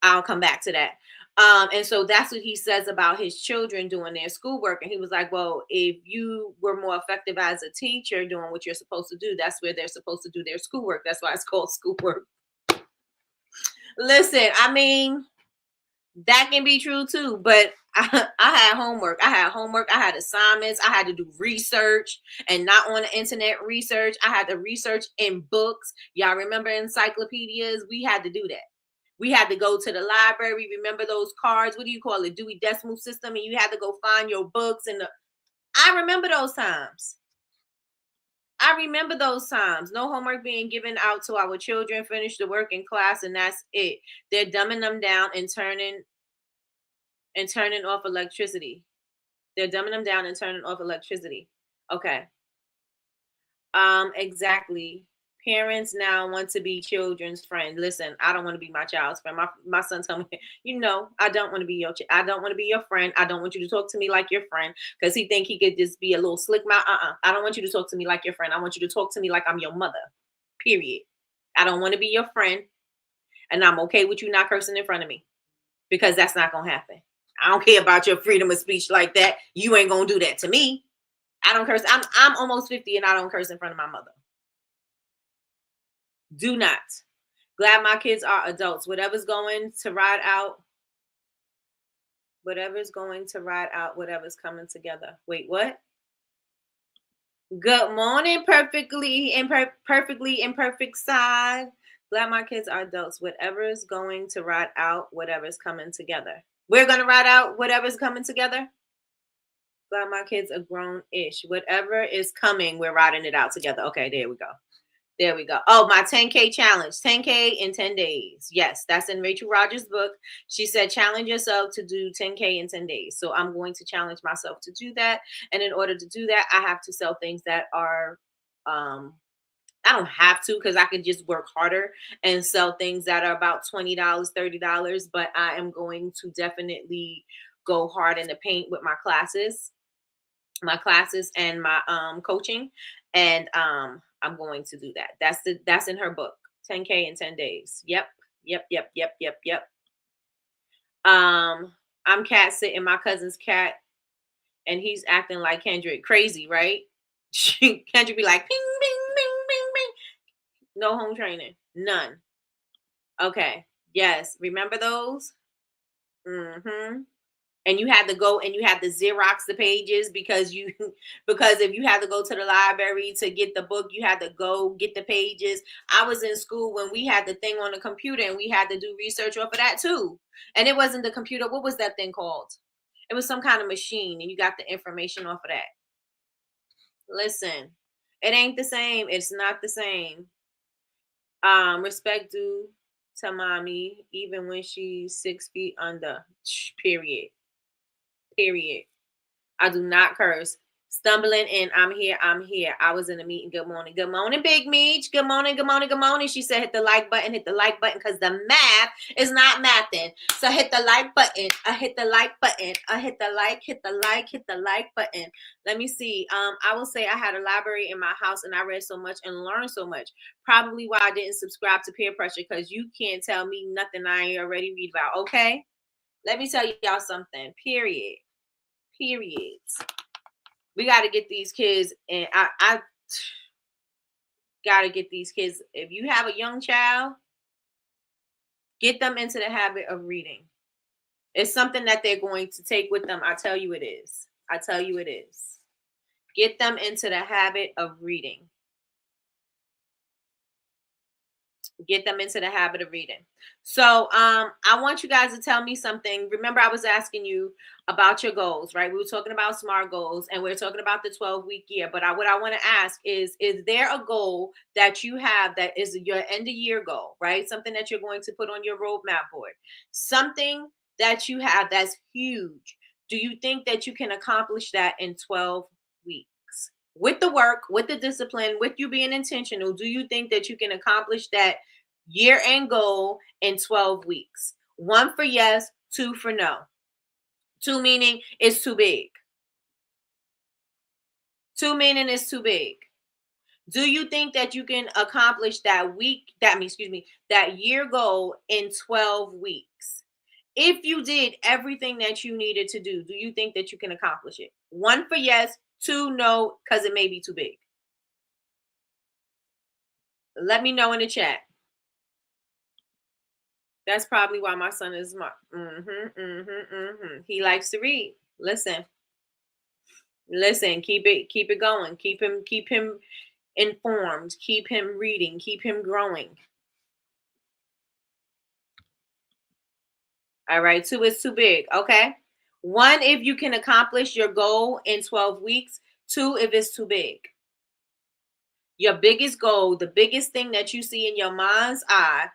I'll come back to that. And so that's what he says about his children doing their schoolwork. And he was like, well, if you were more effective as a teacher doing what you're supposed to do, that's where they're supposed to do their schoolwork. That's why it's called schoolwork. Listen, I mean, that can be true too, but I had homework. I had assignments. I had to do research, and not on the internet research. I had to research in books. Y'all remember encyclopedias? We had to do that. We had to go to the library. Remember those cards? What do you call it? Dewey Decimal System. And you had to go find your books. I remember those times. No homework being given out to our children. Finish the work in class, and that's it. They're dumbing them down and turning off electricity. Okay. Exactly. Parents now want to be children's friend. Listen, I don't want to be my child's friend. My son told me, I don't want to be your I don't want to be your friend. I don't want you to talk to me like your friend, because he think he could just be a little slick mouth. I don't want you to talk to me like your friend. I want you to talk to me like I'm your mother. Period. I don't want to be your friend, and I'm okay with you not cursing in front of me, because that's not gonna happen. I don't care about your freedom of speech like that. You ain't gonna do that to me. I don't curse. I'm almost 50 and I don't curse in front of my mother. Do not. Glad my kids are adults. Whatever's going to ride out, whatever's coming together. Wait, what? Good morning, perfectly imperfect side. Glad my kids are adults. Whatever is going to ride out, whatever's coming together. We're going to ride out whatever's coming together. Glad my kids are grown-ish. Whatever is coming, we're riding it out together. Okay, there we go. Oh, my 10K challenge. 10K in 10 days. Yes, that's in Rachel Rogers' book. She said, challenge yourself to do 10K in 10 days. So I'm going to challenge myself to do that. And in order to do that, I have to sell things that are, I don't have to, because I can just work harder and sell things that are about $20, $30. But I am going to definitely go hard in the paint with my classes and my coaching. And I'm going to do that. That's in her book. 10K in 10 days. Yep. I'm cat sitting my cousin's cat, and he's acting like Kendrick. Crazy, right? Kendrick be like, ping, ping, ping, ping, ping. No home training. None. Okay. Yes. Remember those? Mm-hmm. And you had to go and you had to Xerox the pages because if you had to go to the library to get the book, you had to go get the pages. I was in school when we had the thing on the computer, and we had to do research off of that too. And it wasn't the computer. What was that thing called? It was some kind of machine, and you got the information off of that. Listen, it ain't the same. It's not the same. Respect due to mommy, even when she's 6 feet under. Period. I do not curse. Stumbling in. I'm here. I was in a meeting. Good morning, Big Meech. Good morning. She said, hit the like button, because the math is not mathing. So hit the like button. Hit the like button. Hit the like button. Let me see. I will say I had a library in my house, and I read so much and learned so much. Probably why I didn't subscribe to peer pressure, because you can't tell me nothing I ain't already read about. Okay? Let me tell y'all something. Period. We got to get these kids, and I got to get these kids. If you have a young child, get them into the habit of reading. It's something that they're going to take with them. I tell you it is. Get them into the habit of reading. So I want you guys to tell me something. Remember, I was asking you about your goals, right? We were talking about SMART goals, and we're talking about the 12-week year. But what I want to ask is there a goal that you have that is your end of year goal, right? Something that you're going to put on your roadmap board. Something that you have that's huge. Do you think that you can accomplish that in 12 weeks? With the work, with the discipline, with you being intentional, do you think that you can accomplish that year-end goal in 12 weeks? 1 for yes, 2 for no. 2 meaning it's too big. 2 meaning it's too big. Do you think that you can accomplish that year goal in 12 weeks? If you did everything that you needed to do you think that you can accomplish it? 1 for yes, 2 no, because it may be too big. Let me know in the chat. That's probably why my son is smart. He likes to read. Listen, keep it going. Keep him informed. Keep him reading. Keep him growing. All right, 2 is too big. Okay. 1, if you can accomplish your goal in 12 weeks. 2, if it's too big. Your biggest goal, the biggest thing that you see in your mind's eye,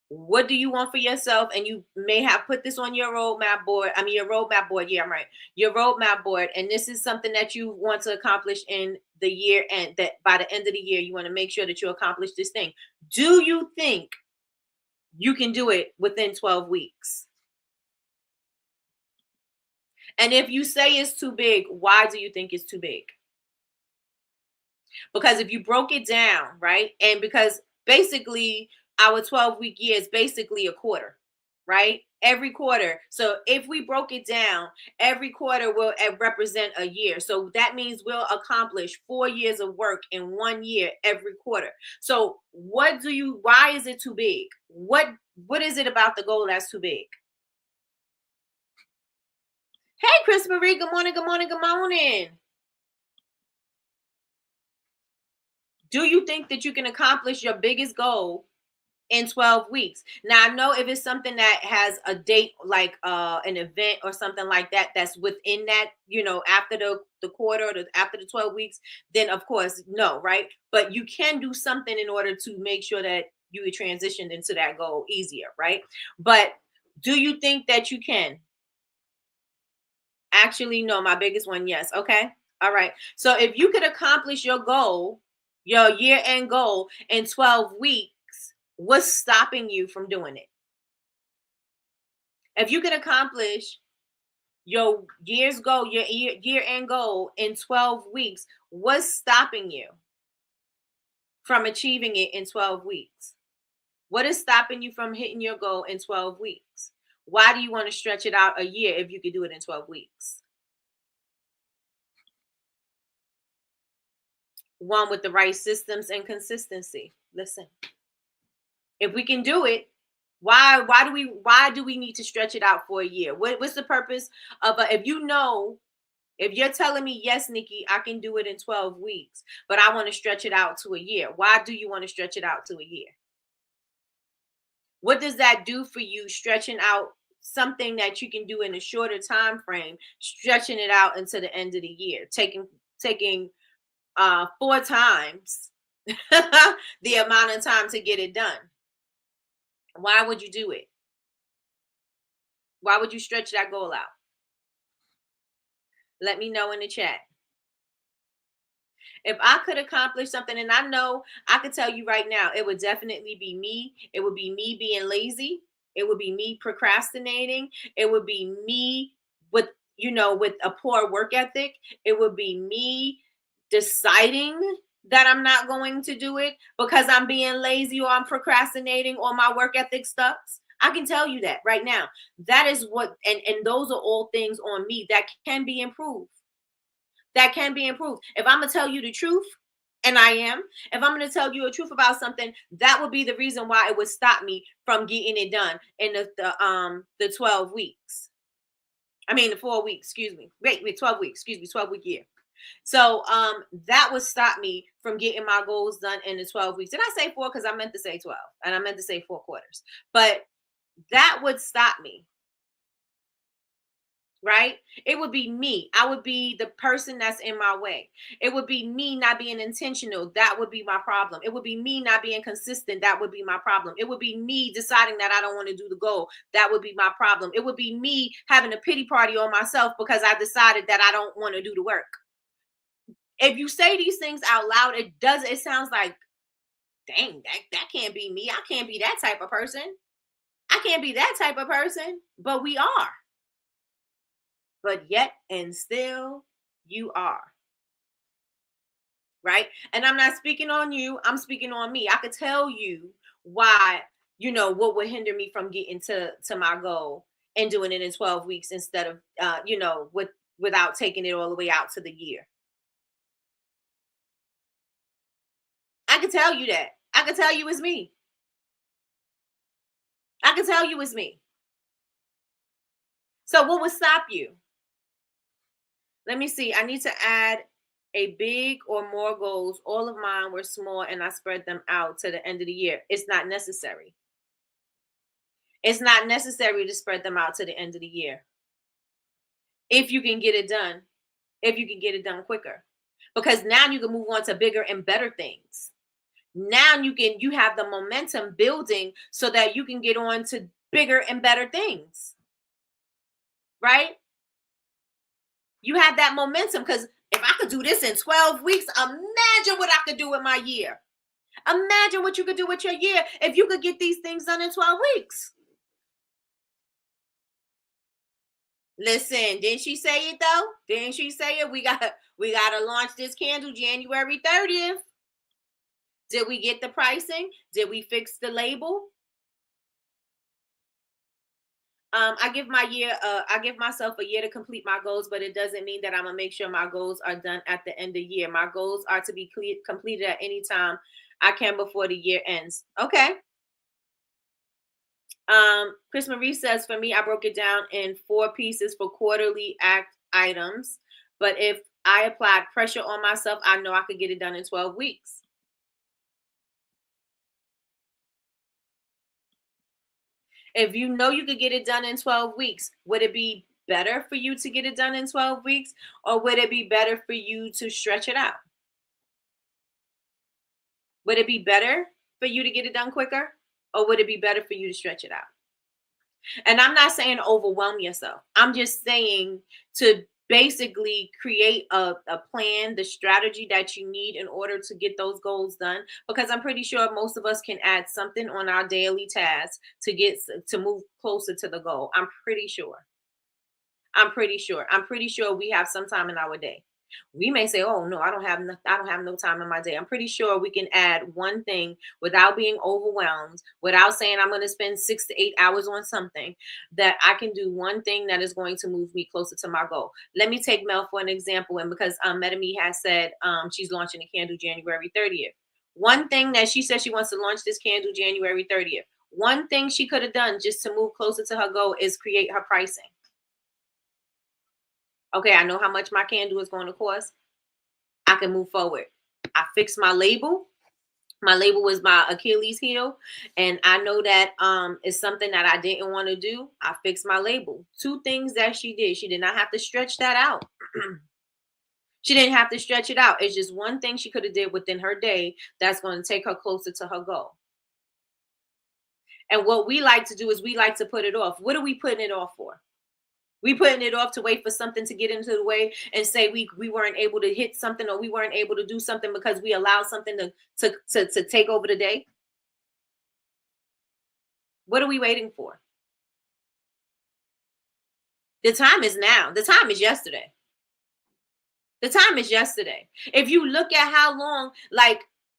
what do you want for yourself? And you may have put this on your roadmap board. Your roadmap board. Yeah, I'm right. Your roadmap board. And this is something that you want to accomplish in the year, and that by the end of the year, you want to make sure that you accomplish this thing. Do you think you can do it within 12 weeks? And if you say it's too big, why do you think it's too big? Because if you broke it down, right? And because basically our 12-week year is basically a quarter, right? Every quarter. So if we broke it down, every quarter will represent a year. So that means we'll accomplish 4 years of work in 1 year every quarter. So why is it too big? What is it about the goal that's too big? Hey, Chris Marie, good morning, good morning, good morning. Do you think that you can accomplish your biggest goal in 12 weeks? Now, I know if it's something that has a date, like an event or something like that, that's within that, after the quarter or after the 12 weeks, then of course, no, right? But you can do something in order to make sure that you transitioned into that goal easier, right? But do you think that you can? Actually, no, my biggest one, yes. Okay. All right. So if you could accomplish your goal, your year-end goal in 12 weeks, what's stopping you from doing it? If you could accomplish your year-end goal in 12 weeks, what's stopping you from achieving it in 12 weeks? What is stopping you from hitting your goal in 12 weeks? Why do you want to stretch it out a year if you could do it in 12 weeks? One, with the right systems and consistency. Listen, if we can do it, why do we need to stretch it out for a year? What's the purpose of if you're telling me, yes, Nikki, I can do it in 12 weeks, but I want to stretch it out to a year. Why do you want to stretch it out to a year? What does that do for you, stretching out something that you can do in a shorter time frame, stretching it out into the end of the year, taking 4 times the amount of time to get it done? Why would you do it? Why would you stretch that goal out? Let me know in the chat. If I could accomplish something, and I know I could tell you right now, it would definitely be me. It would be me being lazy. It would be me procrastinating. It would be me with a poor work ethic. It would be me deciding that I'm not going to do it because I'm being lazy or I'm procrastinating or my work ethic sucks. I can tell you that right now. That is what, and those are all things on me that can be improved. That can be improved. If I'm going to tell you the truth, and I am, if I'm going to tell you a truth about something, that would be the reason why it would stop me from getting it done in the 12 weeks. The 4 weeks, excuse me. Wait, 12 weeks, excuse me, 12-week year. So that would stop me from getting my goals done in the 12 weeks. Did I say 4? Because I meant to say 12, and I meant to say 4 quarters. But that would stop me. Right? It would be me. I would be the person that's in my way. It would be me not being intentional. That would be my problem. It would be me not being consistent. That would be my problem. It would be me deciding that I don't want to do the goal. That would be my problem. It would be me having a pity party on myself because I decided that I don't want to do the work. If you say these things out loud, it sounds like, dang, that can't be me. I can't be that type of person. I can't be that type of person, but we are. But yet and still, you are. right? And I'm not speaking on you, I'm speaking on me. I could tell you why, what would hinder me from getting to my goal and doing it in 12 weeks instead of without taking it all the way out to the year. I can tell you that. I can tell you it's me. I can tell you it's me. So what would stop you? Let me see. I need to add a big or more goals. All of mine were small and I spread them out to the end of the year. It's not necessary. It's not necessary to spread them out to the end of the year. If you can get it done, if you can get it done quicker. Because now you can move on to bigger and better things. Now you have the momentum building so that you can get on to bigger and better things. Right? You have that momentum because if I could do this in 12 weeks, imagine what I could do with my year. Imagine what you could do with your year if you could get these things done in 12 weeks. Listen, didn't she say it though? Didn't she say it? We gotta launch this candle January 30th. Did we get the pricing? Did we fix the label? I give myself a year to complete my goals, but it doesn't mean that I'm gonna make sure my goals are done at the end of the year. My goals are to be completed at any time I can before the year ends. Okay. Chris Marie says, for me, I broke it down in 4 pieces for quarterly act items. But if I applied pressure on myself, I know I could get it done in 12 weeks. If you know you could get it done in 12 weeks, would it be better for you to get it done in 12 weeks? Or would it be better for you to stretch it out? Would it be better for you to get it done quicker? Or would it be better for you to stretch it out? And I'm not saying overwhelm yourself. I'm just saying to basically create a plan, the strategy that you need in order to get those goals done. Because I'm pretty sure most of us can add something on our daily tasks to move closer to the goal. I'm pretty sure. I'm pretty sure we have some time in our day. We may say, "Oh no, I don't have no time in my day." I'm pretty sure we can add one thing without being overwhelmed, without saying I'm going to spend 6 to 8 hours on something. That I can do one thing that is going to move me closer to my goal. Let me take Mel for an example, and because Metame has said she's launching a candle January 30th. One thing that she said she wants to launch this candle January 30th. One thing she could have done just to move closer to her goal is create her pricing. Okay, I know how much my candle is going to cost. I can move forward. I fixed my label. My label was my Achilles heel. And I know that is something that I didn't want to do. I fixed my label. 2 things that she did. She did not have to stretch that out. She didn't have to stretch it out. It's just one thing she could have did within her day that's going to take her closer to her goal. And what we like to do is we like to put it off. What are we putting it off for? We putting it off to wait for something to get into the way and say we weren't able to hit something or we weren't able to do something because we allowed something to take over the day. What are we waiting for? The time is now. The time is yesterday. The time is yesterday. If you look at how long,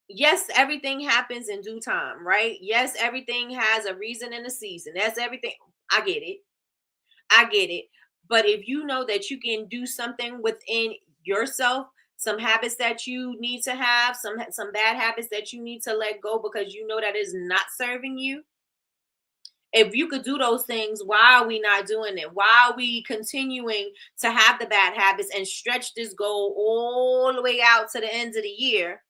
yes, everything happens in due time, right? Yes, everything has a reason and a season. That's everything. I get it. But if you know that you can do something within yourself, some habits that you need to have, some bad habits that you need to let go because you know that is not serving you. If you could do those things, why are we not doing it? Why are we continuing to have the bad habits and stretch this goal all the way out to the end of the year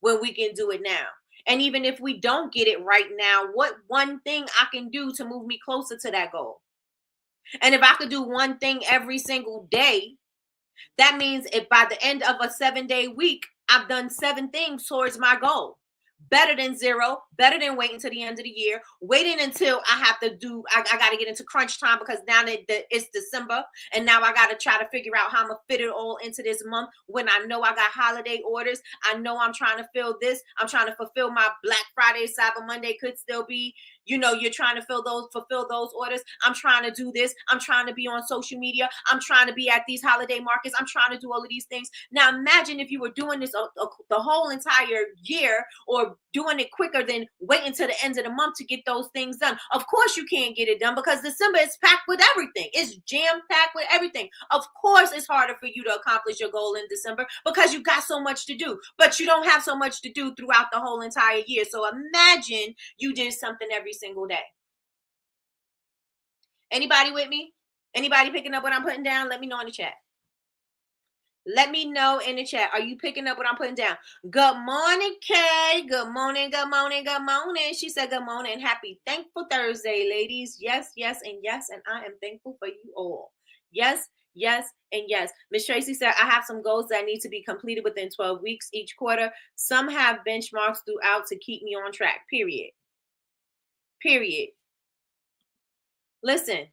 when we can do it now? And even if we don't get it right now, what one thing I can do to move me closer to that goal? And if I could do one thing every single day, that means if by the end of a 7-day week, I've done 7 things towards my goal. Better than 0, better than waiting to the end of the year, waiting until I have to do, I got to get into crunch time because now that it's December and now I got to try to figure out how I'm going to fit it all into this month when I know I got holiday orders. I know I'm trying to fill this. I'm trying to fulfill my Black Friday, Cyber Monday could still be you're trying to fulfill those orders. I'm trying to do this. I'm trying to be on social media. I'm trying to be at these holiday markets. I'm trying to do all of these things. Now imagine if you were doing this the whole entire year, or doing it quicker than waiting to the end of the month to get those things done. Of course you can't get it done because December is packed with everything. It's jam-packed with everything. Of course it's harder for you to accomplish your goal in December because you got so much to do, but you don't have so much to do throughout the whole entire year. So imagine you did something every single day. Anybody with me? Anybody picking up what I'm putting down? Let me know in the chat. Let me know in the chat. Are you picking up what I'm putting down? Good morning, Kay. Good morning, good morning, good morning. She said good morning. Happy Thankful Thursday, ladies. Yes, yes, and yes. And I am thankful for you all. Yes, yes, and yes. Miss Tracy said, I have some goals that need to be completed within 12 weeks each quarter. Some have benchmarks throughout to keep me on track. Period. Period. Listen,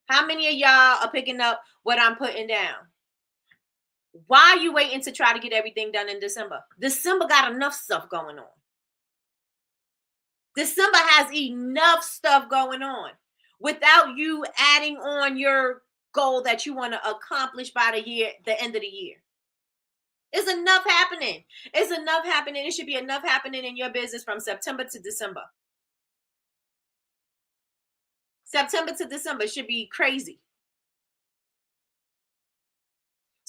how many of y'all are picking up what I'm putting down? Why are you waiting to try to get everything done in December? December got enough stuff going on. December has enough stuff going on without you adding on your goal that you want to accomplish by the end of the year. It's enough happening. It's enough happening. It should be enough happening in your business from September to December. September to December should be crazy.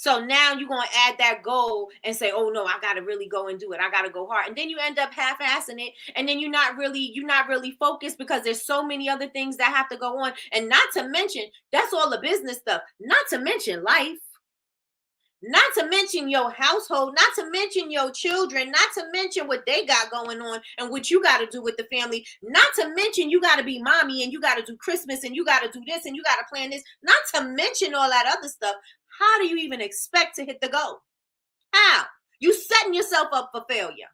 So now you're going to add that goal and say, oh no, I got to really go and do it. I got to go hard. And then you end up half-assing it. And then you're not really focused because there's so many other things that have to go on. And not to mention, that's all the business stuff. Not to mention life. Not to mention your household, not to mention your children, not to mention what they got going on and what you got to do with the family. Not to mention you got to be mommy and you got to do Christmas and you got to do this and you got to plan this. Not to mention all that other stuff. How do you even expect to hit the goal? How? You setting yourself up for failure.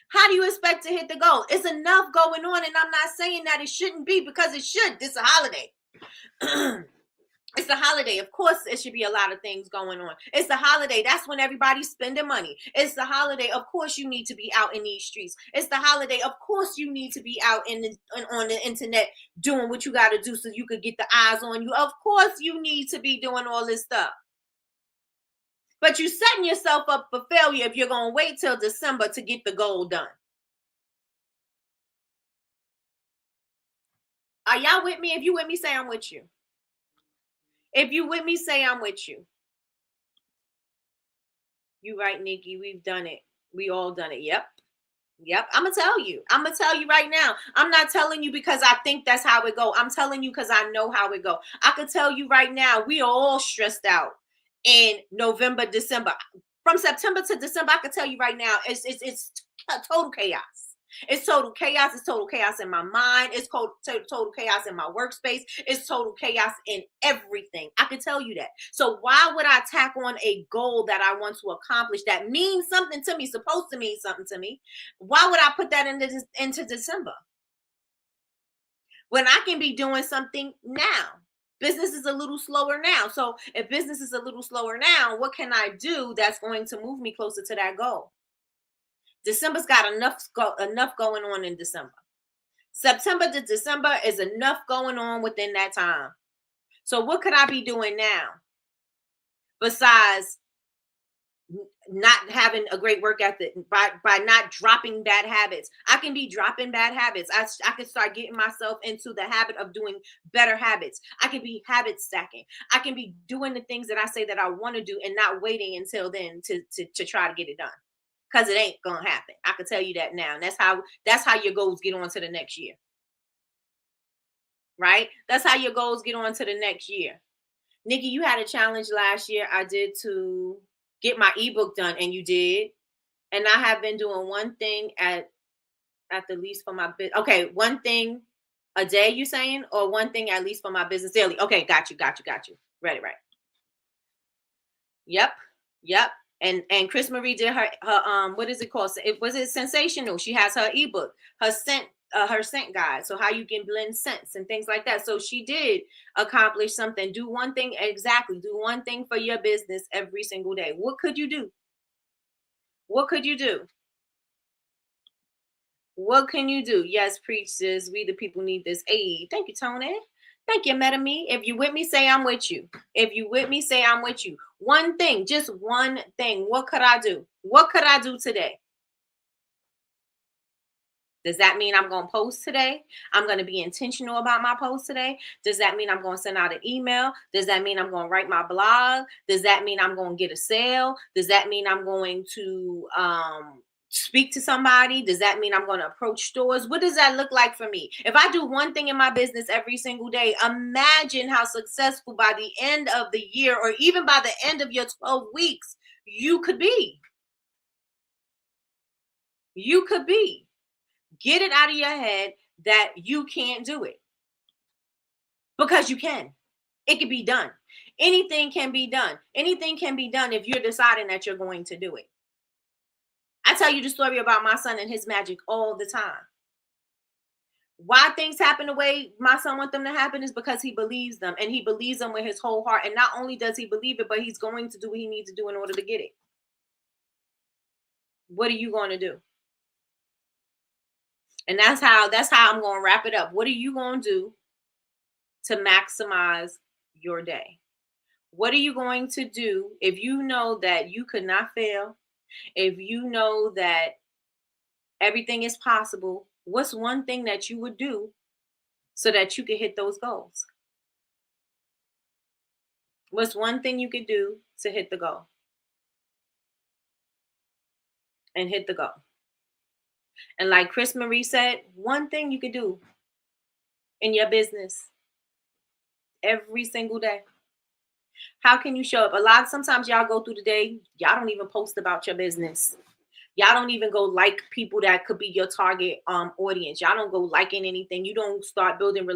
How do you expect to hit the goal? It's enough going on, and I'm not saying that it shouldn't be, because it should. This is a holiday. It's a holiday. Of course, it should be a lot of things going on. It's a holiday. That's when everybody's spending money. It's the holiday. Of course, you need to be out in these streets. It's the holiday. Of course, you need to be out on the internet doing what you got to do so you could get the eyes on you. Of course, you need to be doing all this stuff. But you're setting yourself up for failure if you're going to wait till December to get the goal done. Are y'all with me? If you with me, say I'm with you. If you with me, say I'm with you. You right, Nikki. We've done it. We all done it. Yep. I'm gonna tell you. I'm gonna tell you right now. I'm not telling you because I think that's how it go. I'm telling you because I know how it go. I could tell you right now, we are all stressed out in November, December. From September to December, I could tell you right now, it's total chaos. It's total chaos. It's total chaos in my mind. It's total chaos in my workspace. It's total chaos in everything. I can tell you that. So why would I tack on a goal that I want to accomplish that means something to me, supposed to mean something to me? Why would I put that into December when I can be doing something now? Business is a little slower now. So if business is a little slower now, what can I do that's going to move me closer to that goal? December's got enough going on in December. September to December is enough going on within that time. So what could I be doing now besides not having a great work ethic, by not dropping bad habits? I can be dropping bad habits. I can start getting myself into the habit of doing better habits. I can be habit stacking. I can be doing the things that I say that I want to do and not waiting until then to try to get it done. Because it ain't gonna happen. I can tell you that now. And that's how your goals get on to the next year. Right? That's how your goals get on to the next year. Nikki, you had a challenge last year. I did to get my ebook done, and you did. And I have been doing one thing at the least for my business. Okay, one thing a day, you saying? Or one thing at least for my business daily? Okay, got you. Read it right. Yep. And Chris Marie did her what is it called? Was it Sensational? She has her ebook, her scent guide. So how you can blend scents and things like that. So she did accomplish something. Do one thing exactly. Do one thing for your business every single day. What could you do? What could you do? What can you do? Yes, preach sis. We the people need this aid. Thank you, Tony. Thank you, Meta Me. If you with me, say I'm with you. If you with me, say I'm with you. One thing, just one thing. What could I do? What could I do today? Does that mean I'm going to post today? I'm going to be intentional about my post today? Does that mean I'm going to send out an email? Does that mean I'm going to write my blog? Does that mean I'm going to get a sale? Does that mean I'm going to speak to somebody? Does that mean I'm going to approach stores? What does that look like for me? If I do one thing in my business every single day, imagine how successful by the end of the year or even by the end of your 12 weeks you could be. You could be. Get it out of your head that you can't do it. Because you can. It can be done. Anything can be done. Anything can be done if you're deciding that you're going to do it. I tell you the story about my son and his magic all the time. Why things happen the way my son wants them to happen is because he believes them, and he believes them with his whole heart. And not only does he believe it, but he's going to do what he needs to do in order to get it. What are you going to do? And that's how I'm going to wrap it up. What are you going to do to maximize your day? What are you going to do if you know that you could not fail? If you know that everything is possible, what's one thing that you would do so that you could hit those goals? What's one thing you could do to hit the goal? And hit the goal. And like Chris Marie said, one thing you could do in your business every single day. How can you show up? Sometimes y'all go through the day, y'all don't even post about your business. Y'all don't even go like people that could be your target audience. Y'all don't go liking anything. You don't start building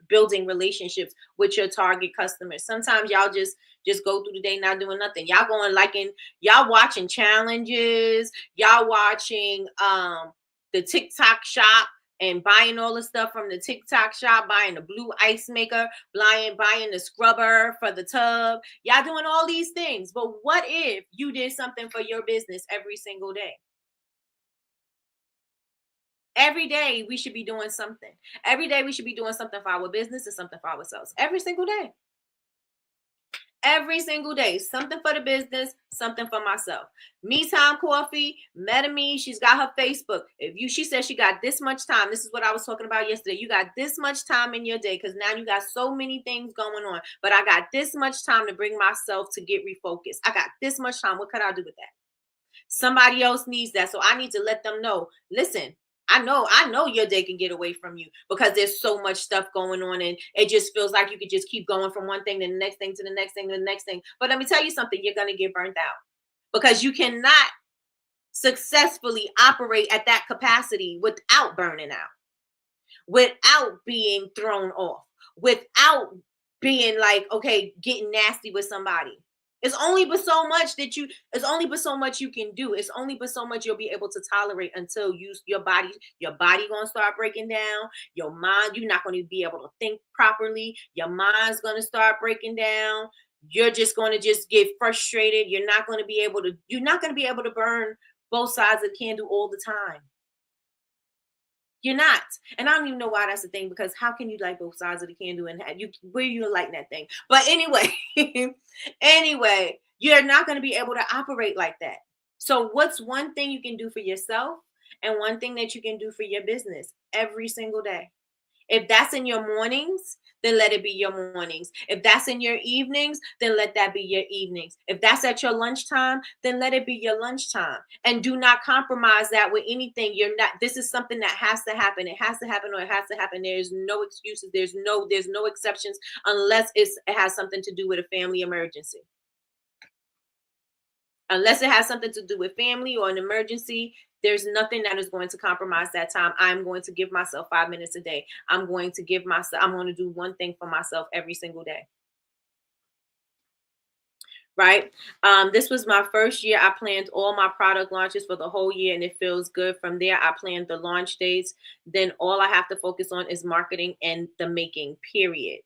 building relationships with your target customers. Sometimes y'all just go through the day not doing nothing. Y'all going liking, y'all watching challenges, y'all watching the TikTok shop and buying all the stuff from the TikTok shop, buying the blue ice maker, buying the scrubber for the tub. Y'all doing all these things. But what if you did something for your business every single day? Every day we should be doing something. Every day we should be doing something for our business and something for ourselves. Every single day. Every single day, something for the business, something for myself. Me Time Coffee, Meta Me, she's got her Facebook. She said she got this much time. This is what I was talking about yesterday. You got this much time in your day because now you got so many things going on. But I got this much time to bring myself to get refocused. I got this much time. What could I do with that? Somebody else needs that. So I need to let them know, listen, I know your day can get away from you because there's so much stuff going on and it just feels like you could just keep going from one thing to the next thing to the next thing to the next thing. But let me tell you something, you're going to get burnt out because you cannot successfully operate at that capacity without burning out, without being thrown off, without being like, okay, getting nasty with somebody. It's only but so much you can do. It's only but so much you'll be able to tolerate until your body gonna start breaking down. Your mind, you're not going to be able to think properly. Your mind's gonna start breaking down. You're just going to just get frustrated. You're not going to be able to burn both sides of the candle all the time. You're not. And I don't even know why that's the thing, because how can you like both sides of the candle and where you lighting that thing? But anyway, you're not going to be able to operate like that. So what's one thing you can do for yourself and one thing that you can do for your business every single day? If that's in your mornings, then let it be your mornings. If that's in your evenings, then let that be your evenings. If that's at your lunchtime, then let it be your lunchtime. And do not compromise that with anything. This is something that has to happen. It has to happen or it has to happen. There's no excuses. There's no exceptions unless it has something to do with a family emergency. Unless it has something to do with family or an emergency, there's nothing that is going to compromise that time. I'm going to give myself 5 minutes a day. I'm going to do one thing for myself every single day. Right? This was my first year. I planned all my product launches for the whole year and it feels good. From there, I planned the launch dates. Then all I have to focus on is marketing and the making, period.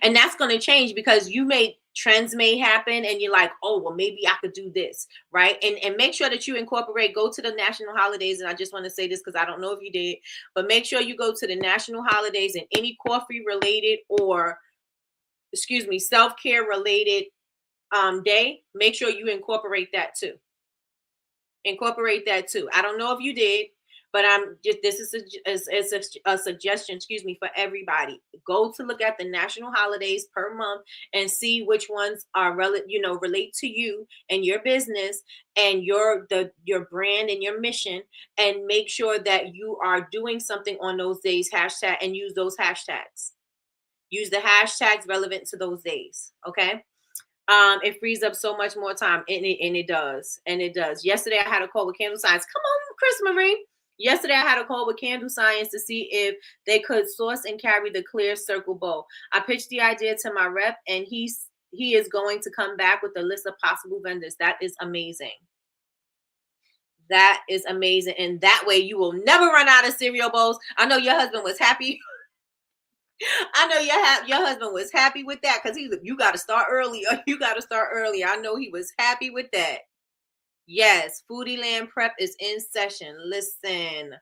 And that's going to change because you may trends may happen and you're like, oh, well, maybe I could do this, right? And make sure that you incorporate, go to the national holidays. And I just want to say this because I don't know if you did, but make sure you go to the national holidays and any coffee related or, self-care related day, make sure you incorporate that too. Incorporate that too. I don't know if you did, but I'm just, this is a suggestion, for everybody. Go to look at the national holidays per month and see which ones are relate to you and your business and your brand and your mission, and make sure that you are doing something on those days, hashtag, and use those hashtags. Use the hashtags relevant to those days. Okay. It frees up so much more time, and it does. And it does. Yesterday, I had a call with Candle Science. Come on, Chris Marie. Yesterday, I had a call with Candle Science to see if they could source and carry the clear circle bowl. I pitched the idea to my rep, and he is going to come back with a list of possible vendors. That is amazing. That is amazing. And that way, you will never run out of cereal bowls. I know your husband was happy. I know your husband was happy with that because you got to start early, or you got to start early. I know he was happy with that. Yes, Foodie Land Prep is in session. Listen,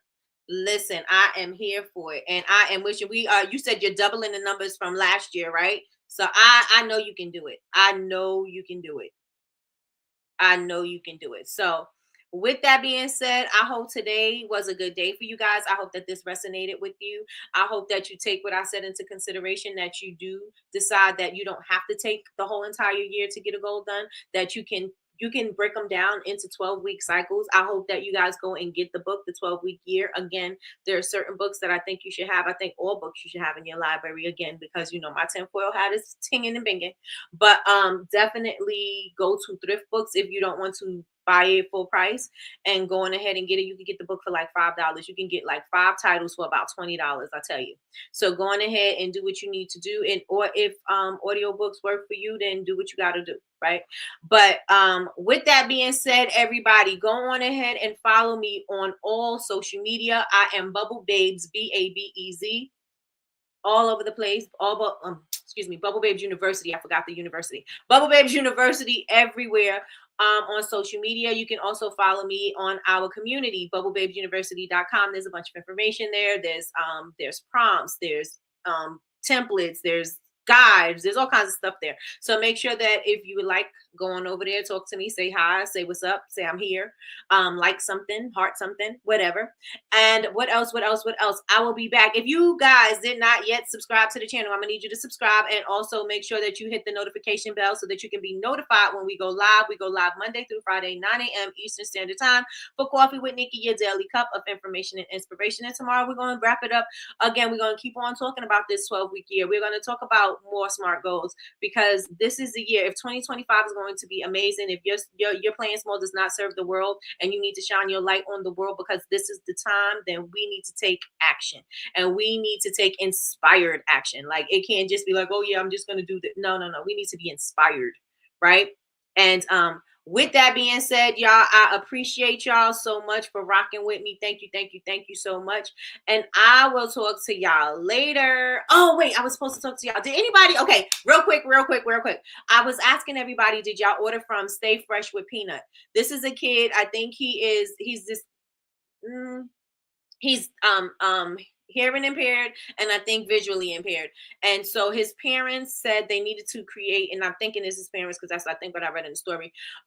I am here for it, and I am wishing you said you're doubling the numbers from last year, right? So I know you can do it. I know you can do it. I know you can do it. So with that being said, I hope today was a good day for you guys. I hope that this resonated with you. I hope that you take what I said into consideration, that you do decide that you don't have to take the whole entire year to get a goal done, that you can break them down into 12-week cycles. I hope that you guys go and get the book, The 12-Week Year. Again, there are certain books that I think you should have. I think all books you should have in your library, again, because my tinfoil hat is tinging and binging. But definitely go to thrift books if you don't want to buy it full price, and going ahead and get it. You can get the book for like $5. You can get like 5 titles for about $20, I tell you. So going ahead and do what you need to do. And or if audiobooks work for you, then do what you got to do, right? But with that being said, everybody, go on ahead and follow me on all social media. I am Bubble Babes, BABEZ, all over the place. Bubble Babes University. I forgot the university. Bubble Babes University everywhere. On social media. You can also follow me on our community, bubblebabesuniversity.com. There's a bunch of information there. There's prompts, there's templates, there's guides, there's all kinds of stuff there. So make sure that if you would like, go on over there, talk to me, say hi, say what's up, say I'm here, like something, heart something, whatever. And what else? I will be back. If you guys did not yet subscribe to the channel, I'm gonna need you to subscribe, and also make sure that you hit the notification bell so that you can be notified when we go live. We go live Monday through Friday, 9 a.m. Eastern Standard Time for Coffee with Nikki, your daily cup of information and inspiration. And tomorrow we're going to wrap it up. Again, we're going to keep on talking about this 12-week year. We're going to talk about more SMART goals, because this is the year. If 2025 is going to be amazing, if your playing small does not serve the world and you need to shine your light on the world because this is the time, then we need to take action, and we need to take inspired action. Like, it can't just be like, oh yeah, I'm just going to do that. No. We need to be inspired, right? And with that being said, y'all, I appreciate y'all so much for rocking with me. Thank you so much. And I will talk to y'all later. Oh, wait, I was supposed to talk to y'all. Did anybody? Okay, real quick. I was asking everybody, did y'all order from Stay Fresh with Peanut? This is a kid. I think he's hearing impaired, and I think visually impaired. And so his parents said they needed to create, and I'm thinking this is parents because that's, I think, what I read in the story.